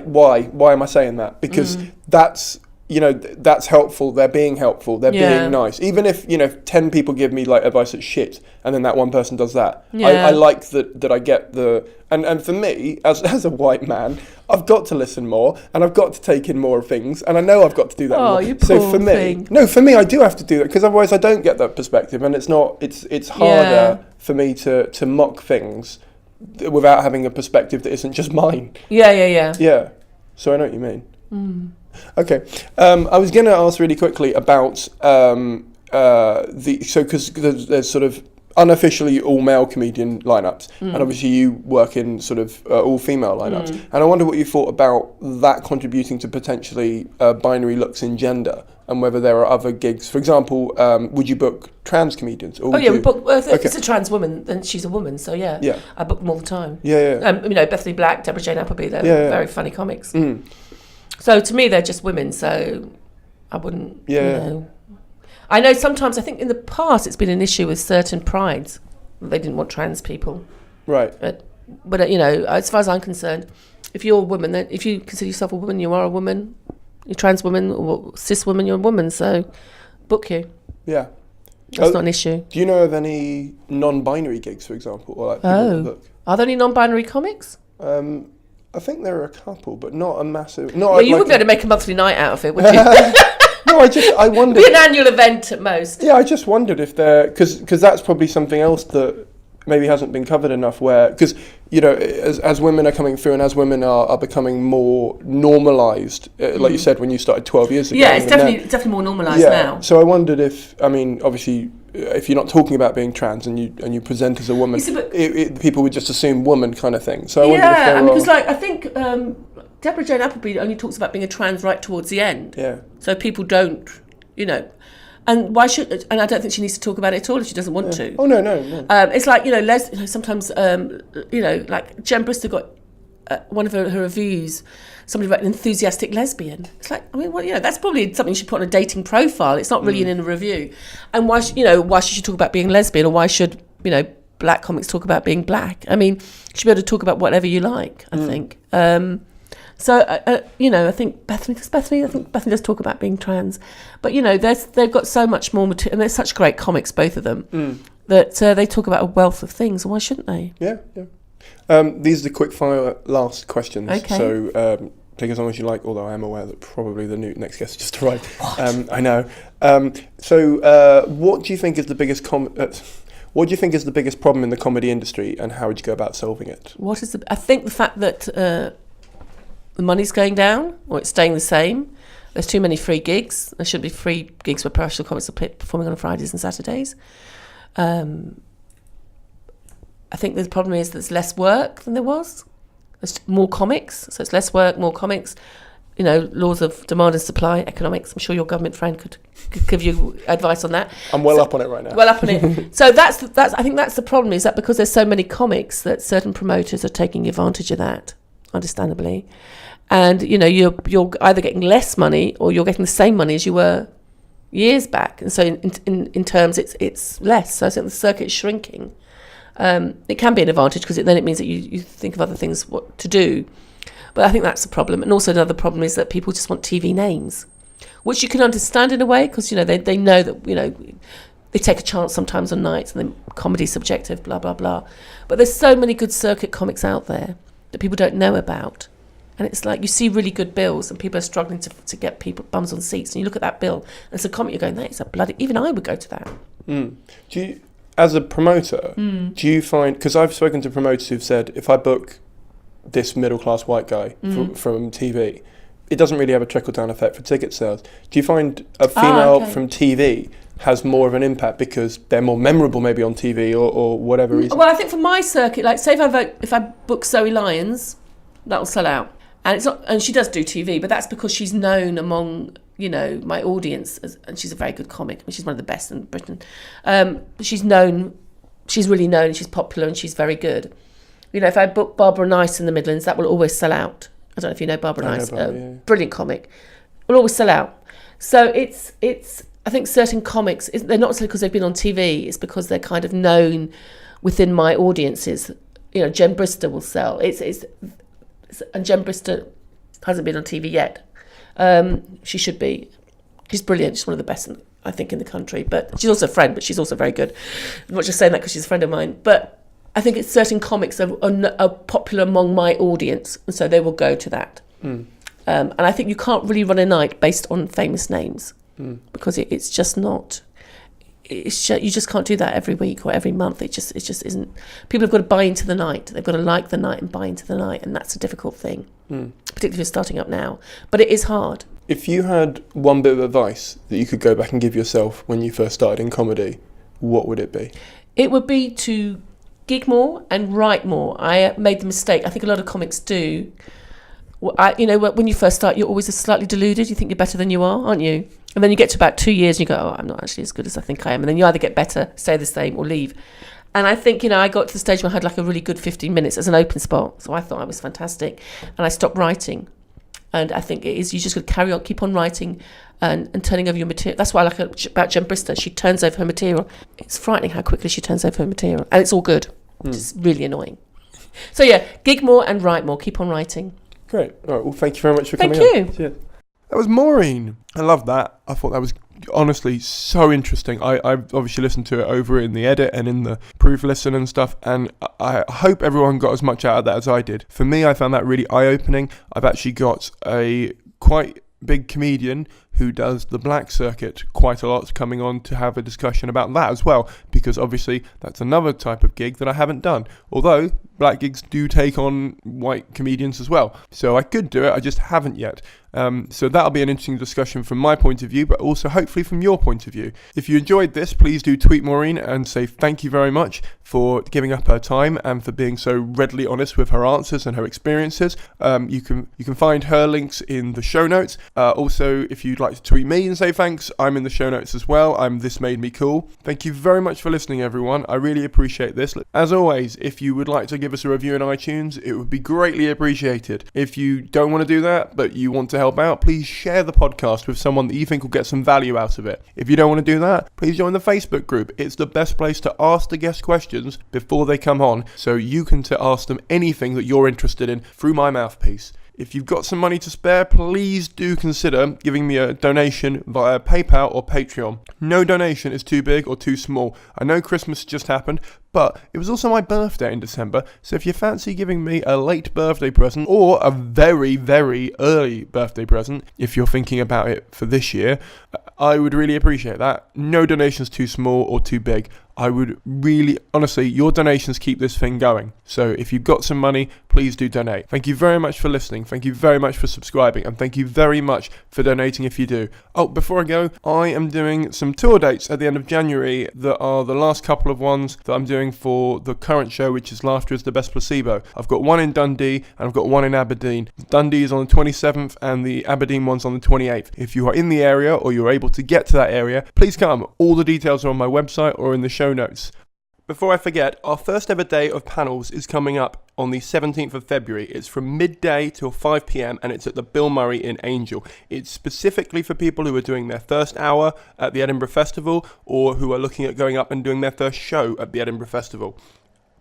Why am I saying that?" Because that's that's helpful. They're being helpful. They're being nice. Even if 10 people give me like advice that's shit, and then that one person does that. I like that I get the and for me as a white man, I've got to listen more and I've got to take in more things, and I know I've got to do that. Oh, more. you poor thing. For me, I do have to do that because otherwise I don't get that perspective, and it's harder for me to mock things without having a perspective that isn't just mine. Yeah. So I know what you mean. Okay. I was going to ask really quickly about because there's sort of unofficially all male comedian lineups, and obviously you work in sort of all female lineups, and I wonder what you thought about that contributing to potentially binary looks in gender, and whether there are other gigs. For example, would you book trans comedians? Or we book. If it's a trans woman, then she's a woman. So I book them all the time. Bethany Black, Deborah Jane Appleby, they're very funny comics. So to me, they're just women. So I wouldn't. I know sometimes, I think in the past it's been an issue with certain prides. They didn't want trans people. Right. But as far as I'm concerned, if you're a woman, then if you consider yourself a woman, you are a woman. You're a trans woman or cis woman, you're a woman, so book you. Yeah. That's not an issue. Do you know of any non-binary gigs, for example, or like people that book? Are there any non-binary comics? I think there are a couple, but not a massive. Well, you wouldn't be able to make a monthly night out of it, would you? No, I wondered. It'd be an annual event at most. Yeah, I just wondered if there, because that's probably something else that maybe hasn't been covered enough. Where, because as women are coming through and as women are becoming more normalised, like you said when you started 12 years ago. Yeah, it's definitely more normalised now. So I wondered if, I mean, obviously, if you're not talking about being trans and you present as a woman, people would just assume woman kind of thing. So I wondered if there and because I think Deborah Jane Appleby only talks about being a trans right towards the end. Yeah. So people don't, and why should? And I don't think she needs to talk about it at all if she doesn't want to. Oh no. It's like sometimes like Jen Brister got one of her reviews. Somebody wrote an enthusiastic lesbian. It's like, I mean, well, that's probably something you should put on a dating profile. It's not really in a review. And why should she talk about being lesbian, or why should black comics talk about being black? I mean, you should be able to talk about whatever you like. I think. So I think Bethany does talk about being trans, but they've got so much more material, and they're such great comics, both of them, that they talk about a wealth of things. And why shouldn't they? Yeah. These are the quick fire last questions. Okay. So take as long as you like. Although I am aware that probably the next guest just arrived. What? I know. So what do you think is the biggest what do you think is the biggest problem in the comedy industry, and how would you go about solving it? I think the fact that the money's going down, or it's staying the same. There's too many free gigs. There should be free gigs where professional comics are performing on Fridays and Saturdays. I think the problem is there's less work than there was. There's more comics, so it's less work, more comics. Laws of demand and supply, economics. I'm sure your government friend could give you advice on that. I'm well up on it right now. Well up on it. So that's. I think that's the problem, is that because there's so many comics, that certain promoters are taking advantage of that, understandably. And you're either getting less money or you're getting the same money as you were years back. And so in terms, it's less. So I think the circuit's shrinking. It can be an advantage because then it means that you think of other things what to do. But I think that's the problem. And also another problem is that people just want TV names, which you can understand in a way, because they know that they take a chance sometimes on nights, and then comedy's subjective, blah blah blah. But there's so many good circuit comics out there that people don't know about. And it's like you see really good bills and people are struggling to get people bums on seats, and you look at that bill and it's a comic, you're going, that is a bloody, even I would go to that. Do you, as a promoter, do you find, because I've spoken to promoters who've said, if I book this middle-class white guy from TV, it doesn't really have a trickle-down effect for ticket sales. Do you find a female from TV has more of an impact because they're more memorable maybe on TV or whatever reason? Well, I think for my circuit, like say if I book Zoe Lyons, that'll sell out. And it's not, and she does do TV, but that's because she's known among my audience, and she's a very good comic. I mean, she's one of the best in Britain. She's really known, and she's popular, and she's very good. If I book Barbara Nice in the Midlands, that will always sell out. I don't know if you know Barbara Nice, brilliant comic, will always sell out. So it's I think certain comics, they're not necessarily because they've been on TV, it's because they're kind of known within my audiences. Jen Brister will sell. And Jen Brister hasn't been on TV yet. She should be. She's brilliant. She's one of the best, I think, in the country. But she's also a friend, but she's also very good. I'm not just saying that because she's a friend of mine. But I think it's certain comics are popular among my audience, and so they will go to that. And I think you can't really run a night based on famous names because it's just not. You just can't do that every week or every month. It just isn't. People have got to buy into the night. They've got to like the night and buy into the night, and that's a difficult thing, particularly if you're starting up now. But it is hard. If you had one bit of advice that you could go back and give yourself when you first started in comedy, what would it be? It would be to gig more and write more. I made the mistake. I think a lot of comics do. When you first start, you're always slightly deluded. You think you're better than you are, aren't you? And then you get to about 2 years and you go, oh, I'm not actually as good as I think I am. And then you either get better, stay the same, or leave. And I think, I got to the stage where I had like a really good 15 minutes as an open spot. So I thought I was fantastic. And I stopped writing. And I think it is, you just got to carry on, keep on writing and turning over your material. That's what I like about Jen Brister. She turns over her material. It's frightening how quickly she turns over her material. And it's all good. It's really annoying. So yeah, gig more and write more. Keep on writing. Great. All right. Well, thank you very much for coming on. Thank you. Cheers. That was Maureen. I love that. I thought that was honestly so interesting. I've obviously listened to it over in the edit and in the proof listen and stuff, and I hope everyone got as much out of that as I did. For me, I found that really eye-opening. I've actually got a quite big comedian who does the black circuit quite a lot coming on to have a discussion about that as well, because obviously that's another type of gig that I haven't done, although black gigs do take on white comedians as well, so I could do it, I just haven't yet. So that'll be an interesting discussion from my point of view, but also hopefully from your point of view. If you enjoyed this, please do tweet Maureen and say thank you very much for giving up her time and for being so readily honest with her answers and her experiences. You can find her links in the show notes. Also, if you'd like to tweet me and say thanks, I'm in the show notes as well. I'm This Made Me Cool. Thank you very much for listening, everyone. I really appreciate this. As always, if you would like to give us a review in iTunes, it would be greatly appreciated. If you don't want to do that, but you want to help out, please share the podcast with someone that you think will get some value out of it. If you don't want to do that, please join the Facebook group. It's the best place to ask the guest questions before they come on, so you can ask them anything that you're interested in through my mouthpiece. If you've got some money to spare, please do consider giving me a donation via PayPal or Patreon. No donation is too big or too small. I know Christmas just happened, but it was also my birthday in December, so if you fancy giving me a late birthday present or a very, very early birthday present, if you're thinking about it for this year, I would really appreciate that. No donations too small or too big. I would really, honestly, your donations keep this thing going. So if you've got some money, please do donate. Thank you very much for listening. Thank you very much for subscribing. And thank you very much for donating if you do. Oh, before I go, I am doing some tour dates at the end of January that are the last couple of ones that I'm doing for the current show, which is Laughter is the Best Placebo. I've got one in Dundee and I've got one in Aberdeen. Dundee is on the 27th and the Aberdeen one's on the 28th. If you are in the area or you're able to get to that area, please come. All the details are on my website or in the show notes. Before I forget, our first ever day of panels is coming up on the 17th of February. It's from midday till 5 p.m. and it's at the Bill Murray in Angel. It's specifically for people who are doing their first hour at the Edinburgh Festival or who are looking at going up and doing their first show at the Edinburgh Festival.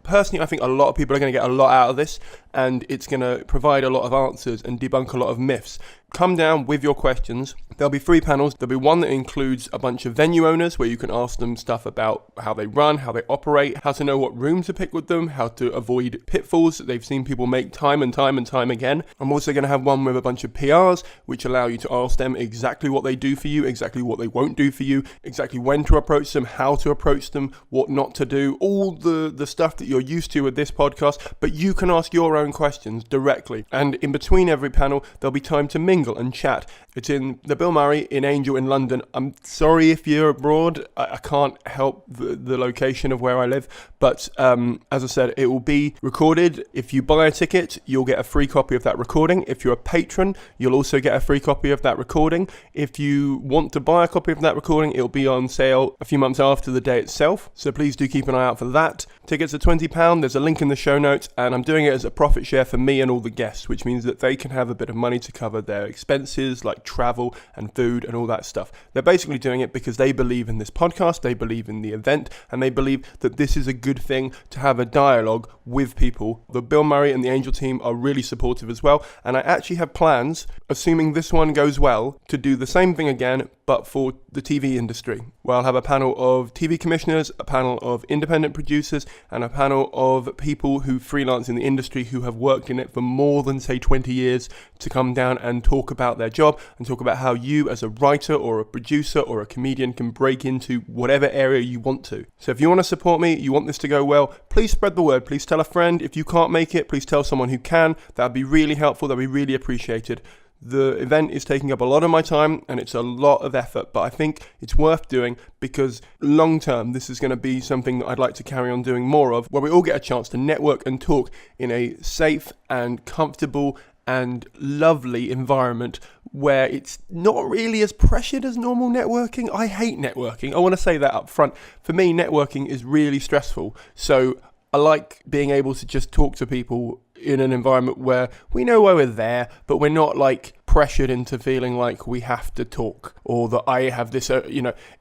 Personally, I think a lot of people are going to get a lot out of this, and it's going to provide a lot of answers and debunk a lot of myths. Come down with your questions. There'll be 3 panels. There'll be one that includes a bunch of venue owners where you can ask them stuff about how they run, how they operate, how to know what room to pick with them, how to avoid pitfalls that they've seen people make time and time and time again. I'm also going to have one with a bunch of PRs, which allow you to ask them exactly what they do for you, exactly what they won't do for you, exactly when to approach them, how to approach them, what not to do, all the stuff that you're used to with this podcast, but you can ask your own questions directly. And in between every panel, there'll be time to mingle and chat. It's in the Bill Murray in Angel in London. I'm sorry if you're abroad. I can't help the location of where I live, but as I said, it will be recorded. If you buy a ticket, you'll get a free copy of that recording. If you're a patron, you'll also get a free copy of that recording. If you want to buy a copy of that recording, it'll be on sale a few months after the day itself, so please do keep an eye out for that. Tickets are £20. There's a link in the show notes, and I'm doing it as a profit share for me and all the guests, which means that they can have a bit of money to cover their expenses like travel and food and all that stuff. They're basically doing it because they believe in this podcast, they believe in the event, and they believe that this is a good thing to have a dialogue with people. The Bill Murray and the Angel team are really supportive as well, and I actually have plans, assuming this one goes well, to do the same thing again, but for the TV industry, where I'll have a panel of TV commissioners, a panel of independent producers, and a panel of people who freelance in the industry who have worked in it for more than, say, 20 years to come down and talk about their job and talk about how you as a writer or a producer or a comedian can break into whatever area you want to. So if you want to support me, you want this to go well, please spread the word. Please tell a friend. If you can't make it, please tell someone who can. That'd be really helpful. That'd be really appreciated. The event is taking up a lot of my time and it's a lot of effort, but I think it's worth doing because long term this is going to be something that I'd like to carry on doing more of, where we all get a chance to network and talk in a safe and comfortable and lovely environment where it's not really as pressured as normal networking. I hate networking. I want to say that up front. For me, networking is really stressful. So I like being able to just talk to people in an environment where we know why we're there, but we're not like pressured into feeling like we have to talk or that I have this,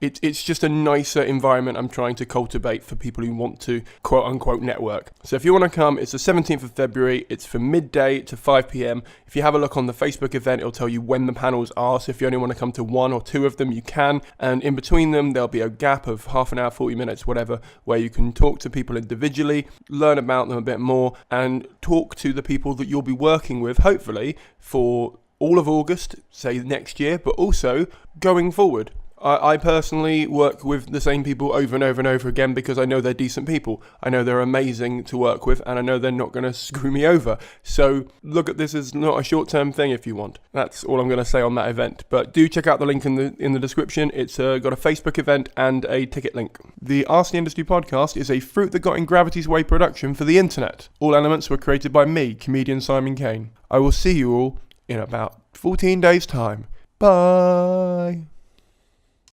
it's just a nicer environment I'm trying to cultivate for people who want to quote unquote network. So if you want to come, it's the 17th of February. It's from midday to 5 p.m. If you have a look on the Facebook event, it'll tell you when the panels are. So if you only want to come to one or two of them, you can. And in between them, there'll be a gap of half an hour, 40 minutes, whatever, where you can talk to people individually, learn about them a bit more, and talk to the people that you'll be working with, hopefully, for all of August, say next year, but also going forward. I personally work with the same people over and over and over again because I know they're decent people. I know they're amazing to work with, and I know they're not going to screw me over. So look at this as not a short-term thing if you want. That's all I'm going to say on that event. But do check out the link in the description. It's got a Facebook event and a ticket link. The Ask the Industry podcast is a Fruit That Got in Gravity's Way production for the internet. All elements were created by me, comedian Simon Caine. I will see you all in about 14 days' time. Bye.